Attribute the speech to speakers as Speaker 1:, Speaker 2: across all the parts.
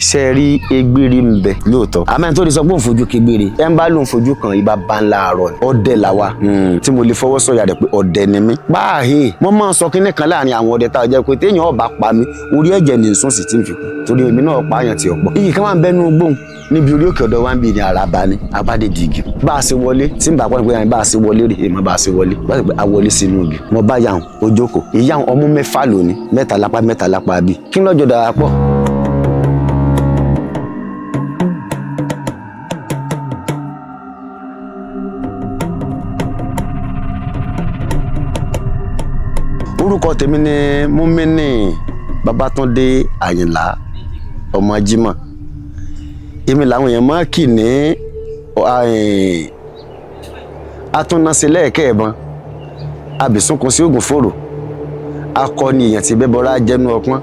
Speaker 1: ṣe rí egbére ń bẹ lóòótọ́ àmọ́ tó lè sọ pé òun fojú kegbére ẹ ń bá lóun fojú kan ìbá bá ńlá àárọ̀ ọdẹ làwa tí mo lè fọwọ́ sọ̀yà rẹ̀ pé ọdẹ ni mí. báàhì mo máa ń sọ kínní kan láàrin àwọn ọdẹ tá a jẹ́ pé téèyàn ọba pa mí orí ẹ̀jẹ̀ ní sùn sí tí ń fi kú torí èmi náà pa àyàn tí ọ̀pọ̀. iyì kan máa ń bẹnu gbóhùn níbi orí òkè ọ̀dọ̀ wa ń bì ní Àràbà ni abáde dìgì bá a ṣe wọlé tí ń bá pọ́n pé bá a ṣe wọlé rè èèmọ̀ bá a ṣe wọlé wá sí pé a wọlé sínú igi mo bá yàhùn ó jókòó ìyàhùn ọmú mẹ́fà lónìí mẹ́ta lápá bí kí lọ́jọ́ dára pọ̀. orúkọ tèmi ni Múmínì Babátúndé Àyìnlá ọmọ Jímọ̀ èmi làwọn èèyàn máa kì ní atúnnáṣe lẹ́ẹ̀kẹ́ẹ̀bọn abìsúnkun sí ògùn fòrò akọni èèyàn ti bẹ́bọra jẹ́nu ọpọ́n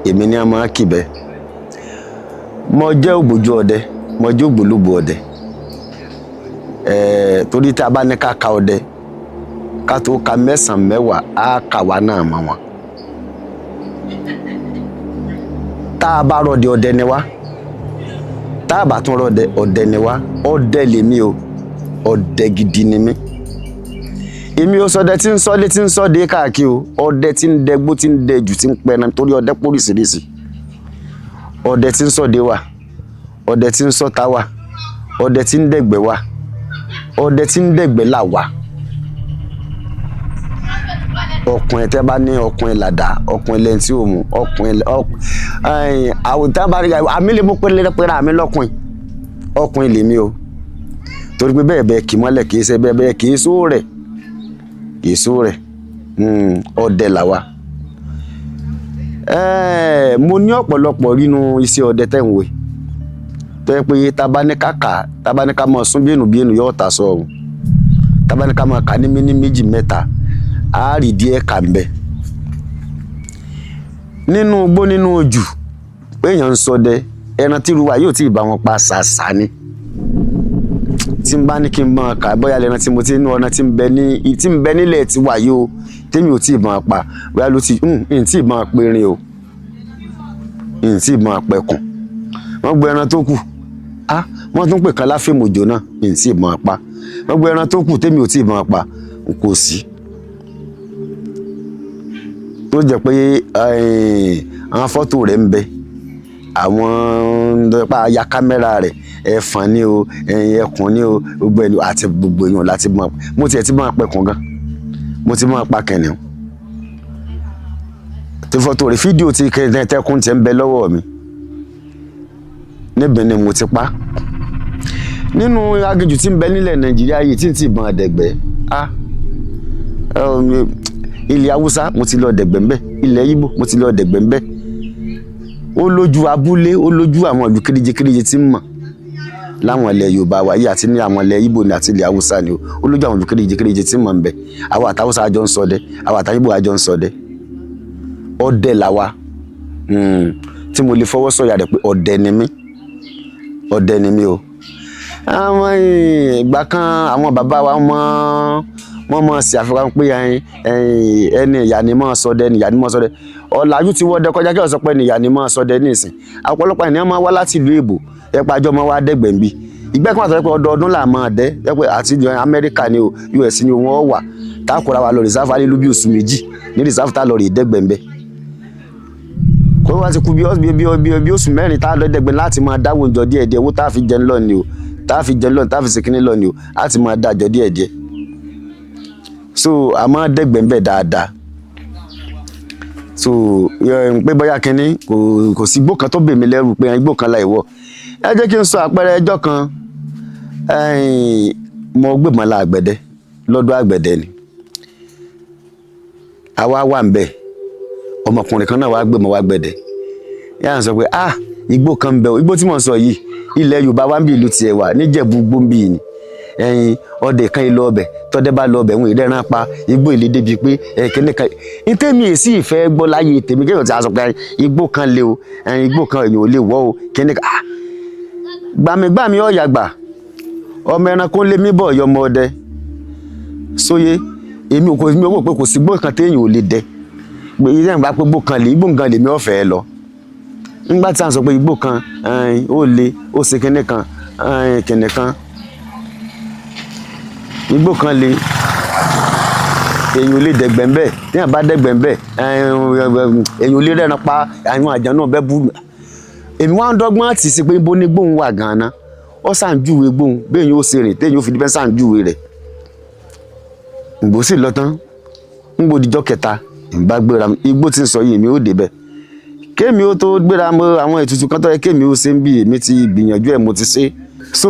Speaker 1: èmi ni a máa kì bẹ́ẹ̀ mo jẹ́ ògbójú ọdẹ mo jẹ́ ògbólógbò ọdẹ torí tí a bá ní ká ka ọdẹ ká tó ka 9 10 á kà wá náà mọ́ wọn tá a bá rọdẹ ọdẹ ni wá tá a bá tún rọdẹ ọdẹ ni wá ọdẹ lèmi o ọdẹ gidi ni mí èmi ò sọdẹ tí ń sọlé tí ń sọdẹ káàkiri o ọdẹ tí ń dẹgbó tí ń dẹjù tí ń pẹran torí ọdẹ póríṣiríṣi ọdẹ tí ń sọdẹ wà ọdẹ tí ń sọta wà ọdẹ tí ń dẹgbẹ wà ọdẹ tí ń dẹgbẹ là wà ọkùnrin tẹ bá ní ọkùnrin làdá ọkùnrin lẹ́yìn tí ò mú ọkùnrin àwòtá bá rí àmì lè mú pẹ́rẹ́ àmì lọ́kùnrin ọkùnrin lèmi o torí pé bẹ́ẹ̀ kì í mọ́lẹ̀ kì í ṣe bẹ́ẹ̀ kì í sóòrẹ̀ ọdẹ làwa. Mo ní ọ̀pọ̀lọpọ̀ nínú iṣẹ́ ọdẹ tẹ̀wé tó yẹ pé tábá ní ká máa sún bí ènù yóò ta sọ ọ̀hún tábá ní ká máa kà ní méjì mẹ́ta á rí díẹ̀ kà ń bẹ. nínú igbó nínú ojú pé èèyàn ń ṣọdẹ ẹran tí irúwa yóò tí ì bá wọn pa ṣàṣà ni tí n bá ní kí n mọ kà bóyá lẹ́ran tí mo ti ní ọ̀nà tí ń bẹ nílẹ̀ tí wà yìí o tèmi ò tí ì mọ̀ pa bóyá ló ti n tí ì mọ̀ pẹ̀rin o n tí ì mọ̀ pẹ̀kùn wọ́n gbé ẹran tó kù wọ́n tún pè kan láfẹ̀mọ̀jò náà n tí ì mọ̀ pa wọ́n gbé ẹran tó kù tèmi ò tí ì mọ̀ pa n kò sí. tó jẹ́ pé àwọn fọ́tò rẹ̀ ń bẹ àwọn ya kámẹ́rà rẹ̀ ẹ̀fọn ni o ẹkùn ni o gbogbo ẹni àti gbogbo èèyàn láti mọ̀ mo tiẹ̀ ti máa pẹ̀kùn gan mo ti máa pa kẹ̀nìún tó fọ́tò rẹ̀ fídíò tí tẹkùn tiẹ̀ ń bẹ lọ́wọ́ mi níbi ni mo ti pa nínú aginjù tí ń bẹ nílẹ̀ Nàìjíríà yìí tí ń tì bọ́n àdẹ̀gbẹ́ ilẹ̀ Haúsá mo ti lọ dẹ̀gbẹ́ ńbẹ̀ ilẹ̀ Ìgbò mo ti lọ dẹ̀gbẹ́ ńbẹ̀ ó lójú abúlé ó lójú àwọn ìlú kéréje tí ń mọ̀ láwọn ilẹ̀ Yorùbá wa yìí àti ní àwọn ilẹ̀ Ìgbò ní àti ilẹ̀ Haúsá ni ó lójú àwọn ìlú kéréje tí ń mọ̀ ńbẹ̀ àwọn àtàwùsá àjọ ń ṣọdẹ àwọn àtàyìnbó àjọ ń ṣọdẹ ọdẹ làwa tí mo lè fọwọ́ sọ̀yà rẹ̀ pé ọdẹ ni mí o. àwọn ìgbà kan àwọn bàbá wa wọ́n mọ̀ sí àfikún pé ẹni ìyá ni mọ̀ ṣọdẹ ọ̀làjú ti wọ́dẹ kọjá kí ọ̀sọ́ pé ẹni ìyá ni mọ̀ ṣọdẹ ní ìsìn ọ̀pọ̀lọpọ̀ ènìyàn máa wá láti ìlú èbò ẹ̀pọ̀ àjọ máa wá dẹ́gbẹ̀ ń bí ìgbẹ́ kan àtọ́jú pé ọdọọdún là máa dẹ́ ẹ̀pọ̀ àti Amẹ́ríkà ni o US ni wọ́n wà táàkùrà wa lọ rìsáfù alẹ́ lóbi oṣù méjì ní rìsáfù tá lọ rí dẹ́gbẹ̀ ń bẹ́ kó wá ti kú bí oṣù mẹ́rin tá lọ dẹ́gbẹ̀ láti máa dáwọ́ ìjọ díẹ̀díẹ̀ owó tá a fi jẹun lọ ni o tá a fi ṣèkínní lọ ni o á ti máa dájọ díẹ̀díẹ̀ so a máa dẹ́gbẹ̀ ń bẹ̀ dáadáa so pé bóyá kínní kò sí igbó kan tó bè mí lẹ́rù pé igbó kan láì wọ̀ ẹ jẹ́ kí n sọ àpẹẹrẹ ẹjọ́ kan mo gbébọn la àgbẹ̀dẹ lọ́dọ̀ àgbẹ̀dẹ ni àwa wà ń bẹ̀ ọmọkùnrin kan náà wàá gbébọn wá gbẹ̀dẹ yáà sọ pé igbó kan ń bẹ igbó tí mò ń sọ yìí ilẹ̀ Yorùbá wa ń bí ìlú tiẹ̀ wà níjẹ̀bú gbòǹbì ni ọdẹ kan ilé ọbẹ̀ tọ́dẹ́ bá lọ ọbẹ̀ wọn ìrẹ́ràn pa igbó ìlé débi pé kíní kan ntẹ́mi èsì ìfẹ́ gbọ́ láyé tèmi kéèyàn ti sọ pé igbó kan lé o igbó kan èèyàn ò lè wọ́ o kíní kan gbàmígbàmí ọ̀yà gbà ọmọ ẹranko lé mí bọ̀ yọmọ ọdẹ sóyè èmi ò pé kò sí igbó kan téèyàn ò lè dẹ pé ilé ìgbà pé igbó kan lè mí ọ̀fẹ́ lọ nígbà tí à ń sọ pé igbó kan ó le ó ṣe kinní kan kinní kan igbó kan le èyàn ò lè dẹ̀gbẹ̀ ń bẹ̀ tí èyàn bá dẹ̀gbẹ̀ ń bẹ̀ èyàn ò lè rẹ́ran pa àwọn àjàn náà bẹ́ bú èmi wá ń dọ́gbọ́n àti sí pé ibo ní gbóhùn wà gan-an ó sàǹjúwe gbóhùn bí èyàn ó ṣe rìn téèyàn ó fi dípẹ́ sàǹjúwe rẹ̀ ìgbò sì lọ tán ń gbòdìjọ́ kẹta ìbá gbéra igbó tí ń sọ yìí èmi ó débẹ̀ kémi ó tó gbéra mọ́ àwọn ètùtù kan tó yẹ kémi ó ṣe ń bí èmi ti gbìyànjú ẹ̀ mo ti ṣe so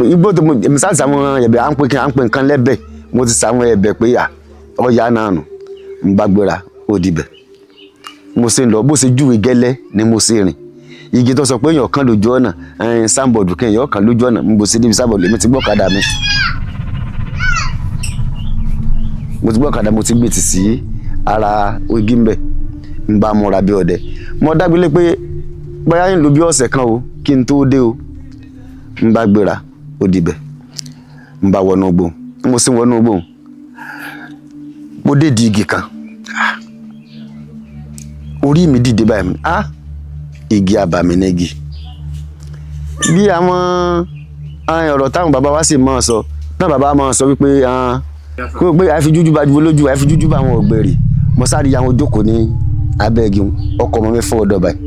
Speaker 1: igbó tó èmi sáà sàwọn ẹ̀bẹ̀ à ń pè nǹkan lẹ́bẹ̀ mo ti sàwọn ẹ̀bẹ̀ pé ọ̀yà náà nù ń bá gbéra ó dibẹ̀ mo ṣe ń lọ bó ṣe júwe gẹ́lẹ́ ni mo ṣe rìn igi tó sọ pé èèyàn kan lójú ọ̀nà sáńbọ̀dù kẹ́yìn kan lójú ọ̀nà mo ṣe débi sáńbọ̀dù èmi ti gbọ́kadà mi mo ti gbé tì sí ara igi ń bẹ̀ ń bá múra bí ọdẹ mo dágbélé pé bóyá ń lo bí ọ̀sẹ̀ kan o kí n tó dé o ń bá gbéra ó dibẹ̀ ń bá wọnú gbò mo sì wọnú gbò mo dé di igi kan orí mi dìde báyìí igi abàmìnẹ́gi bí àwọn ọ̀rọ̀ táwọn bàbá wa sì máa sọ náà bàbá máa sọ wípé kó pé àìfi jújú bá ju lójú àìfi jújú bá àwọn ọ̀gbẹ̀rì mo sáré ya wọn jókòó ní abẹ́gi ọkọ̀ ọmọ mẹ́fọ́ ọ̀dọ̀ báyìí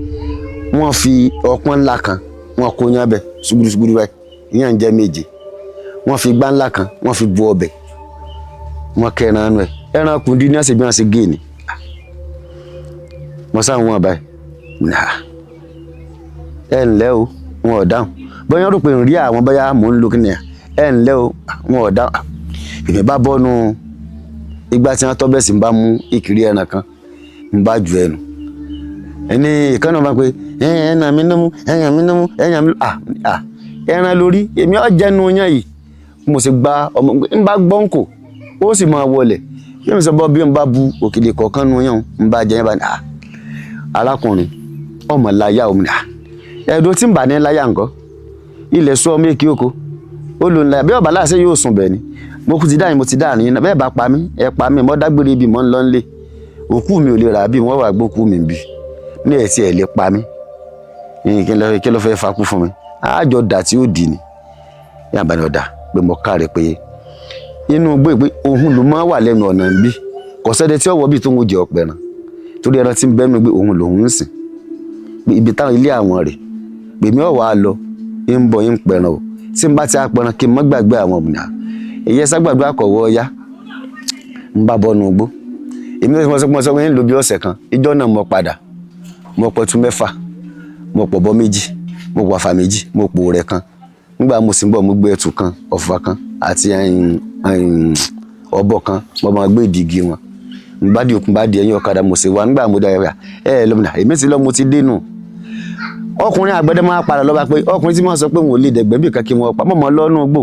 Speaker 1: wọ́n fi ọpọ́n ńlá kan wọ́n kó yán bẹ̀ ṣùgbùrùṣùgbùrù báyìí ìyẹn jẹ́ méje wọ́n fi gbá ńlá kan wọ́n fi bu ọbẹ̀ wọ́n kẹran ẹ̀ ẹran kùndí ní àṣẹ bí wọ́n ṣe gé ni mo sáà wọn báyìí ẹ ǹlẹ́ o wọn ò dáhùn bóyá rò pé ń rí àwọn bóyá mò ń lo kíni ẹ ǹlẹ́ o wọn ò dáhùn èmi bá bọ́nu ìgbà tí wọ́n tọ́ bẹ́ẹ̀ sì ń bá mú ìkiri ẹran kan ń bá ju ẹnu ẹni ìkànnì bá pé ẹ̀yàn mi námú ẹ̀yàn mi námú ẹ̀yàn mi ẹran lórí èmi ọ̀ jẹnu yàn yìí mo sì gba ọmọ ń bá gbọ́ǹkò ó sì máa wọlé bí mi sọ bọ́ bí n bá bu òkèlè kọ̀ọ̀kan nu yàn ń bá jẹ yẹn bá ní arákùnrin ọmọ láyà òun ní ẹ̀dùn tí ń bà ní láyà nǹkan ilẹ̀ sọ ọmọ èkì oko ó lò ń láyà bí ọ̀bà láàṣẹ yóò sùn bẹ̀ ni mo kú ti dáhìn mo ti dáhìn yín náà bẹ́ẹ̀ bá pa mí ẹ pa mí mọ́ dágbére ibi mọ́ ń lọ nílé òkú mi ò lè rà bí wọ́n wà gbókú mi bí ní ẹ̀ tí ẹ̀ lè pa mí kí ló fẹ́ fakú fún mi àjọ dà tí ó dì ní yàrá ni ọ̀dà pé mo káre pé inú gbé pé òun ló máa wà lẹ́nu ọ̀nà bí kò sẹ́dẹ̀ tí ọ̀wọ́ bíi tó ń jẹ ọ̀pẹ̀ ràn torí ẹran tí ń bẹ́ẹ̀ mi pé òun lòun ń sìn pé ibi táwọn ilé àwọn rè pèmí ọ̀wà lọ ń bọ̀ ń pẹ̀ràn o tí n bá ti apẹ̀ràn kí n má gbàgbé àwọn ọ̀mùnà èyí ẹsẹ̀ gbàgbé àkọ̀wọ́ ọ̀yá ń bá bọ́nu igbó èmi náà mo sọ pé ń lo bí ọ̀sẹ̀ kan ìjọ náà mo padà mo pọ̀ tún mẹ́fà mo pọ̀ bọ́ méjì mo pọ̀ àfà méjì mo pò rẹ̀ kan nígbà mo sì ń bọ̀ mo gbé ẹtù kan ọ̀fà kan àti ọ̀bọ kan mo máa gbé ìdígi wọn bá di òkun bá di ẹ̀yìn ọ̀kadà mo sì wá nígbà mo dá lọ́mọdà èmi ti lọ mo ti dénú ọkùnrin àgbẹ̀dẹ máa padà lọ́ba pé ọkùnrin tí mo sọ pé wọn ò lè dẹ̀gbẹ́ bí kan kí wọ́n pa mọ́ lọ́nù gbò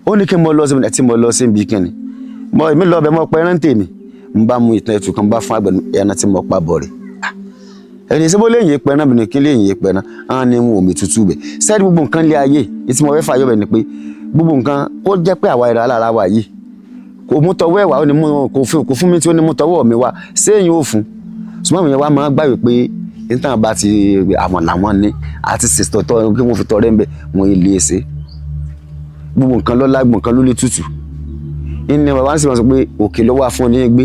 Speaker 1: ó ní kí mo lọ síbi tí mo lọ sí ibi kíni èmi lọ bẹ mo pẹ́ ẹran tèmi ń bá mu ìtàn ẹ̀tù kan bá fún àgbẹ̀ ẹran tí mo pa bọ̀ rẹ̀ ẹni tí mo léyìn pẹ́ náà bìnrin kí léyìn pẹ́ náà á ní wọn omi tútù bẹ̀ sẹ́ẹ̀dì gbogbo nǹkan lé ayé tí mo fẹ́ fà yọ̀ bẹ̀ ni pé gbogbo nǹkan ó jẹ́ pé àwa ìrà alára wa yìí kò mú tọwọ́ ẹ̀wà kò fún mi tí ó ní mú tọwọ́ mi wá séèyàn ò fún ṣùgbọ́n àwọn yẹn wá máa gbàgbé pé nítorí bá ti àwọn làwọn ní àti sèṣtọ̀ tọ́ kí wọ́n fi tọrẹ́ ń bẹ̀ wọ́n ilé ẹsẹ̀ gbogbo nǹkan lọ́lá gbogbo nǹkan ló lè tútù ní bàbá ń sì máa sọ pé òkè lọ́wọ́ afún ní gbé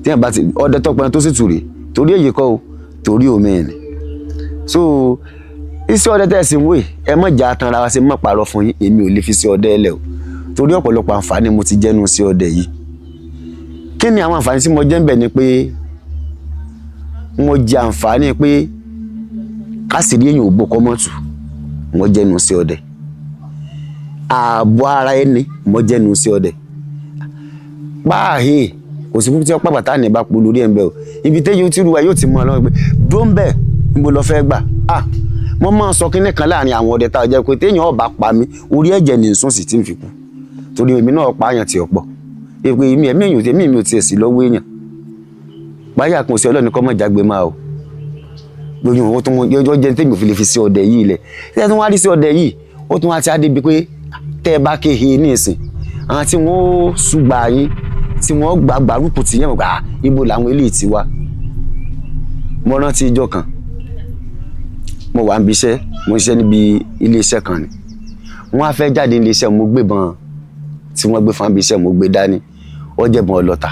Speaker 1: tí wọ́n bá ti ọdẹ tọpẹ́ tó sì tù rè torí èyí kọ́ o torí omi ẹ̀ ni so iṣẹ́ ọdẹ tẹ̀sí ń wè ẹ mọ̀ jà tanra wa sí mọ̀ pàrọ̀ fún yín èmi ò lè fi sí ọdẹ ẹlẹ́ o torí ọ̀pọ̀lọpọ̀ àǹfààní mo ti jẹ́nu sí ọdẹ yìí kí ni àwọn àǹfààní tí mo jẹ́ ń bẹ̀ ni pé mo jẹ àǹfààní pé kásìrí èèyàn ò gbókọ́ mọ́tù mo jẹ́nu sí ọdẹ ààbò ara ẹni mo jẹ́nu sí ọdẹ páàhì kò sí fún tí ọpá bàtà ní bá polo rí ẹ̀ ń bẹ̀ o ibi téyí tí ruwa yóò ti mọ ọlọ́run pé dó ń bẹ̀ níbo lọ fẹ́ gbà mo máa ń sọ kínní kan láàrin àwọn ọdẹ tá a jẹ́ pé téèyàn ọba pa mí orí ẹ̀jẹ̀ ní sùn sí tí ń fi kú torí èmi náà pa àyàn tí ọ̀pọ̀ èpè èmi ò tiẹ̀ sí lọ́wọ́ èèyàn báyà kan sí ọlọ́ni kọ́ mọ̀ jágbe máa o lóyún owó tó yọjọ́ jẹ́ tèmi ò fi lè fi sí ọdẹ yìí lẹ̀ tẹ́ tún wá rí sí ọdẹ yìí ó tún wá ti á débi pé tẹ́ ẹ bá kéhe ní ìsìn àwọn tí wọ́n ṣùgbà yín tí wọ́n gbàgbárùkù tì yẹn gbà ibo làwọn eléyìí ti wá mo rántí ìjọ kan mo wà níbi iṣẹ́ mo ṣiṣẹ́ níbi ilé iṣẹ́ kan ni wọ́n á fẹ́ jáde ilé iṣẹ́ mo gbé bọn tí wọ́n gbé fún ibi iṣẹ́ mo gbé dání ó jẹ̀bọn ọlọ́ta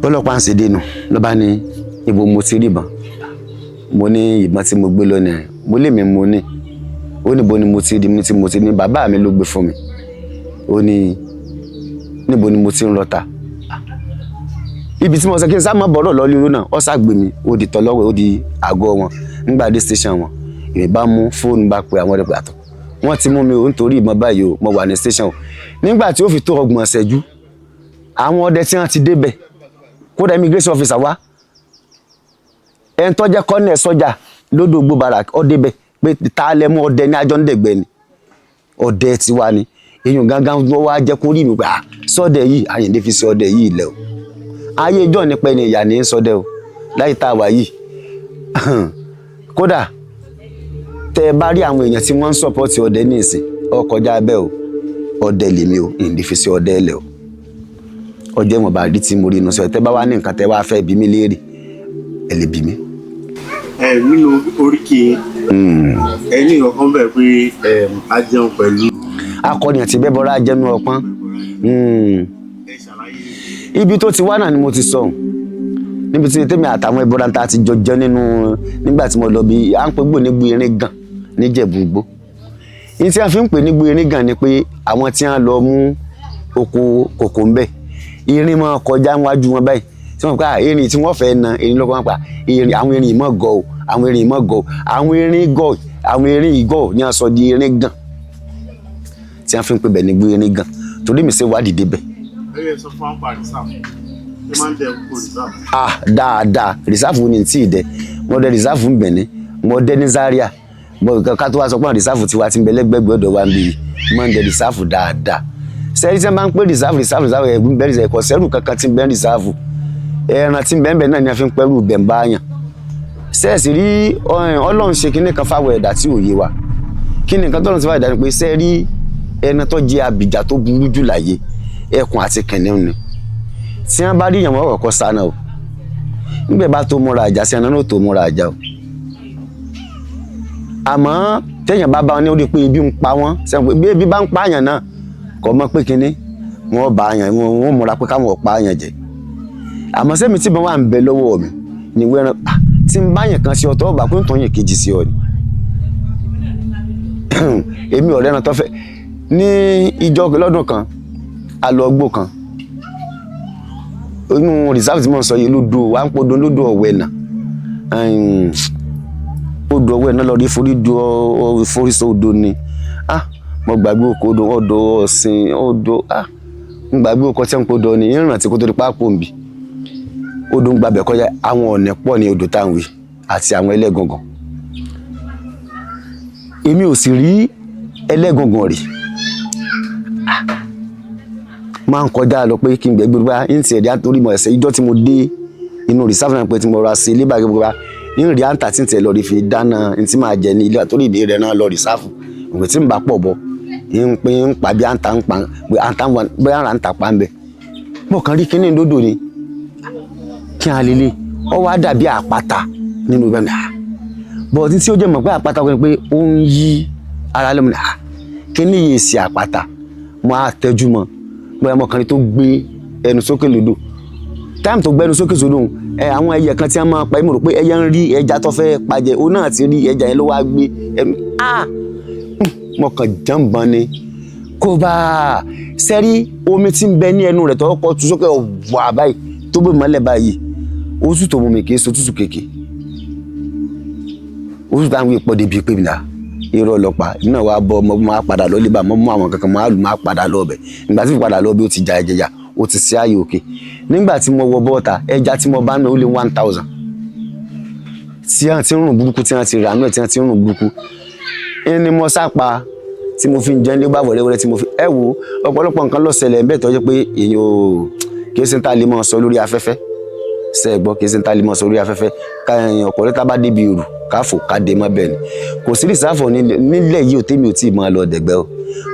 Speaker 1: ọlọ́pàá ń ṣe dénú ló bá ní ibo mo ti rí ìbọn mo ní ìbọn tí mo gbé lónìí mo lè mi mo ní ó níbo ni mo ti rí mi tí mo ti ní bàbá mi ló gbé fún mi ó ní níbo ni mo ti ń lọ́ta ibi tí mo sọ kí n sá mọ́ bọ́rọ̀ lọ́ọ́ lérò náà ó ṣàgbé mi ó di tọ́lọ́wọ́ ó di àgọ́ wọn nígbà dé station wọn èmi bá mú fóònù bá pe àwọn ọ̀rẹ́ pé àtọ̀ wọ́n ti mú mi ò nítorí ìbọn báyìí o mo wà ní station o nígbà tí ó fi tó 30 ìṣẹ́jú àwọn ọdẹ tí wọ́n ti débẹ̀ kódà immigration officer wá ẹni tó jẹ́ kọ́nẹ̀ sọ́jà lódò gbó barak ó débẹ̀ pé ta lẹ mú ọdẹ ní àjọ ń dẹ̀gbẹ́ ni ọdẹ ti wá ni èyàn gangan wọ́n wá jẹ́ kó rí mi pé sọ́dẹ̀ yìí Àyìndé fi sí ọdẹ yìí lẹ̀ o ayé ìjọ nípa ẹni ìyá ní sọ́dẹ̀ o láì tá a wà yìí kódà tẹ bá rí àwọn èèyàn tí wọ́n ń sọ́pọ́tì ọdẹ ní ìsìn ọkọjá bẹ́ẹ̀ o ọdẹ lèmi o Àyìndé fi sí ọdẹ lẹ̀ o ọjọ́ ìwọ̀n bá rí tí mo rí inú sọ tẹ bá wá ní nǹkan tẹ wá fẹ́ bí mi léèrè ẹ lè bí mi.
Speaker 2: Nínú oríkì ẹni ọkàn bẹ̀ pé a jẹun pẹ̀lú.
Speaker 1: Akọni àti bẹ́ẹ̀ bọ́ra jẹnu ọpọ́n ibi tó ti wá náà ni mo ti sọ níbi tí tèmi àtàwọn ìbọra ta ti jọ jẹ nínú nígbà tí mo lọ bí à ń pè gbò ní Gbérin Gan níjẹ̀bú Igbó ní tí a fi ń pè ní Gbérin Gan ni pé àwọn tí wọ́n lọ mú oko kòkó ń bẹ̀ irin máa kọjá níwájú wọn báyìí tí wọ́n pa irin tí wọ́n fẹ́ na irin lọ́kọ́ wọn pa irin àwọn irin ìmọ̀ gọ̀ o àwọn irin ìmọ̀ gọ̀ o àwọn irin gọ̀ àwọn irin ìgọ̀ ni a sọ di Erin Gan tí wọ́n fi ń pè bẹ̀ ní Gbérin Gan torí mi ṣe wádìí débẹ̀.
Speaker 2: ẹ sọ fún àwọn rìsáàfù ẹ máa ń dẹ oko rìsáàfù.
Speaker 1: Dáadáa rìsáàfù ni tí ì dẹ mo dẹ rìsáàfù ń bẹ̀ ní mo dẹ ní Zaria mo ká tó wá sọ pé rìsáàfù tiwa ti ń bẹ lẹ́gbẹ̀gbẹ̀ ọ̀dọ̀ wa ń bí mo ń dẹ rìsáàfù dáadáa sẹ́rí tí wọ́n máa ń pè rìsáàfù ẹ̀gbọ́n bẹ́ẹ̀ rìsáàfù kò sẹ́rù kankan tí ń bẹ rìsáàfù ẹran tí ń bẹ náà ni a fi ń pẹ́rù bẹ̀ ń bá yàn sẹ́ẹ̀sì rí Ọlọ́run ṣe kíní kan fáwọn ẹ̀dá tí ò yé wa kíní kan tọ́lọ́run ti fáwọn ẹ̀dá ni pé sẹ́ẹ̀rí ẹni tó jẹ́ abìjà tó burú jù láyé ẹkùn àti kìnìún ni tí wọ́n bá rí ìyàwó ọ̀kọ̀ọ̀kọ̀ sáná o nígbà bá tó múra àjà sí ẹran náà tó múra àjà o àmọ́ téèyàn bá wọn ní ó rí pé ebi ń pa wọ́n sẹ́wọ̀n pé bí ebi bá ń pa àyàn náà kò mọ̀ pé kíní wọ́n bá àyàn wọ́n múra pé káwọn ọ̀pá àyàn jẹ àmọ́ sẹ́mi tí mo wà ń bẹ lọ́wọ́ mi ni wẹ́ràn tí ń bá yàn kan sí ọ tó gbà pé ń tọ́ yàn kejì sí ọ ni èmi ọ̀rẹ́ náà tó fẹ́ ní ìjọ lọ́dún kan a lọ gbó kan inú rìsáàfù tí mo sọ yìí lódò wà ń podò lódò ọ̀wẹ́ náà odò ọ̀wẹ́ náà lọ rí forísọ odò ni mo gbàgbé òkò odò ọ̀sìn odò mo gbàgbé òkò tí ń podò ni ìrántí kó tó di pápó nbì odò ń gbàbẹ̀ kọjá àwọn ọ̀nà pọ̀ ní odò táwọn wí àti àwọn ẹlẹ́gàngàn èmi ò sì rí ẹlẹ́gàngàn rí máa ń kọjá lọ pé kí n gbẹgbẹ bá ń tiẹ̀ dí àtòrí mọ̀ ẹ̀sẹ̀ ìjọ tí mo dé inú rìsáàfù náà pé tí mo ra sí ilé bàgẹ́ gbogbo ń rí àǹtà tí ń tiẹ̀ lọ rí fi dáná ń tí máa jẹ ní ilé àtòrí ìdí rẹ̀ náà lọ rìsáàfù òwe tí ń bá pọ̀ bọ̀ ń pín ń pa bí àǹtà ń pa pé àǹtà ń bẹ́ àrà ń tà pa ń bẹ̀ mo kàn rí kíní lódò ni kí a lélẹ̀ ọ wá dàbí àpáta nínú ìgbà mi bọ̀ tí ó jẹ́ mọ̀ pé àpáta kan pé ó ń yí ara lẹ́mu ní kíní yìí sí àpáta mo á tẹ́jú mọ́ bóyá ọmọkùnrin tó gbé ẹnu sókè lódò táìmù tó gbẹnu sókè sódò àwọn ẹyẹ kan tí wọ́n máa pa mo rò pé ẹyẹ ń rí ẹja tó fẹ́ pajẹ òun náà ti rí ẹja yẹn ló wá gbé ẹnu mo kàn jàǹbọn ni kó bá sẹ́rí omi tí ń bẹ ní ẹnu rẹ̀ tó kọ́ tu sókè wà báyìí tó gbé mọ́lẹ̀ báyìí oṣù tó mú mi kì í so tútù kéèké oṣù táwọn èèpọ̀ débi pé mi náà irọ́ ọlọ́pàá iná wa bọ́ ọmọ máa padà lọ lé bá mọ́ mú àwọn kankan máa lù máa padà lọ bẹ̀ nígbà tí mo padà lọ bí ó ti ja ẹja ó ti sí ààyè òkè nígbà tí mo wọ bọ́ọ̀tà ẹja tí mo bá ná ó lé 1000 tí wọ́n ti ń rùn burúkú tí wọ́n ti rà náà tí wọ́n ti ń rùn burúkú ẹni mo sápa tí mo fi ń jẹun nígbà wẹ̀rẹ́wẹ̀rẹ́ tí mo fi wo ọ̀pọ̀lọpọ̀ nǹkan ló ṣẹlẹ̀ bẹ́ẹ̀ tó jẹ́ pé èèyàn ò kì í ṣe ń ta lè mọ́ sọ lórí afẹ́fẹ́ sẹ́ẹ̀gbọ́ kì í ṣe ń ta lè mọ́ sọ lórí afẹ́fẹ́ káyàn ọ̀pọ̀lọpọ̀ tá bá débi òrù káfò káde mọ́ bẹ́ẹ̀ ni kò sí rìsáàfù nílẹ̀ yìí ò tèmi ò tí ì máa lọ dẹ̀gbẹ́ o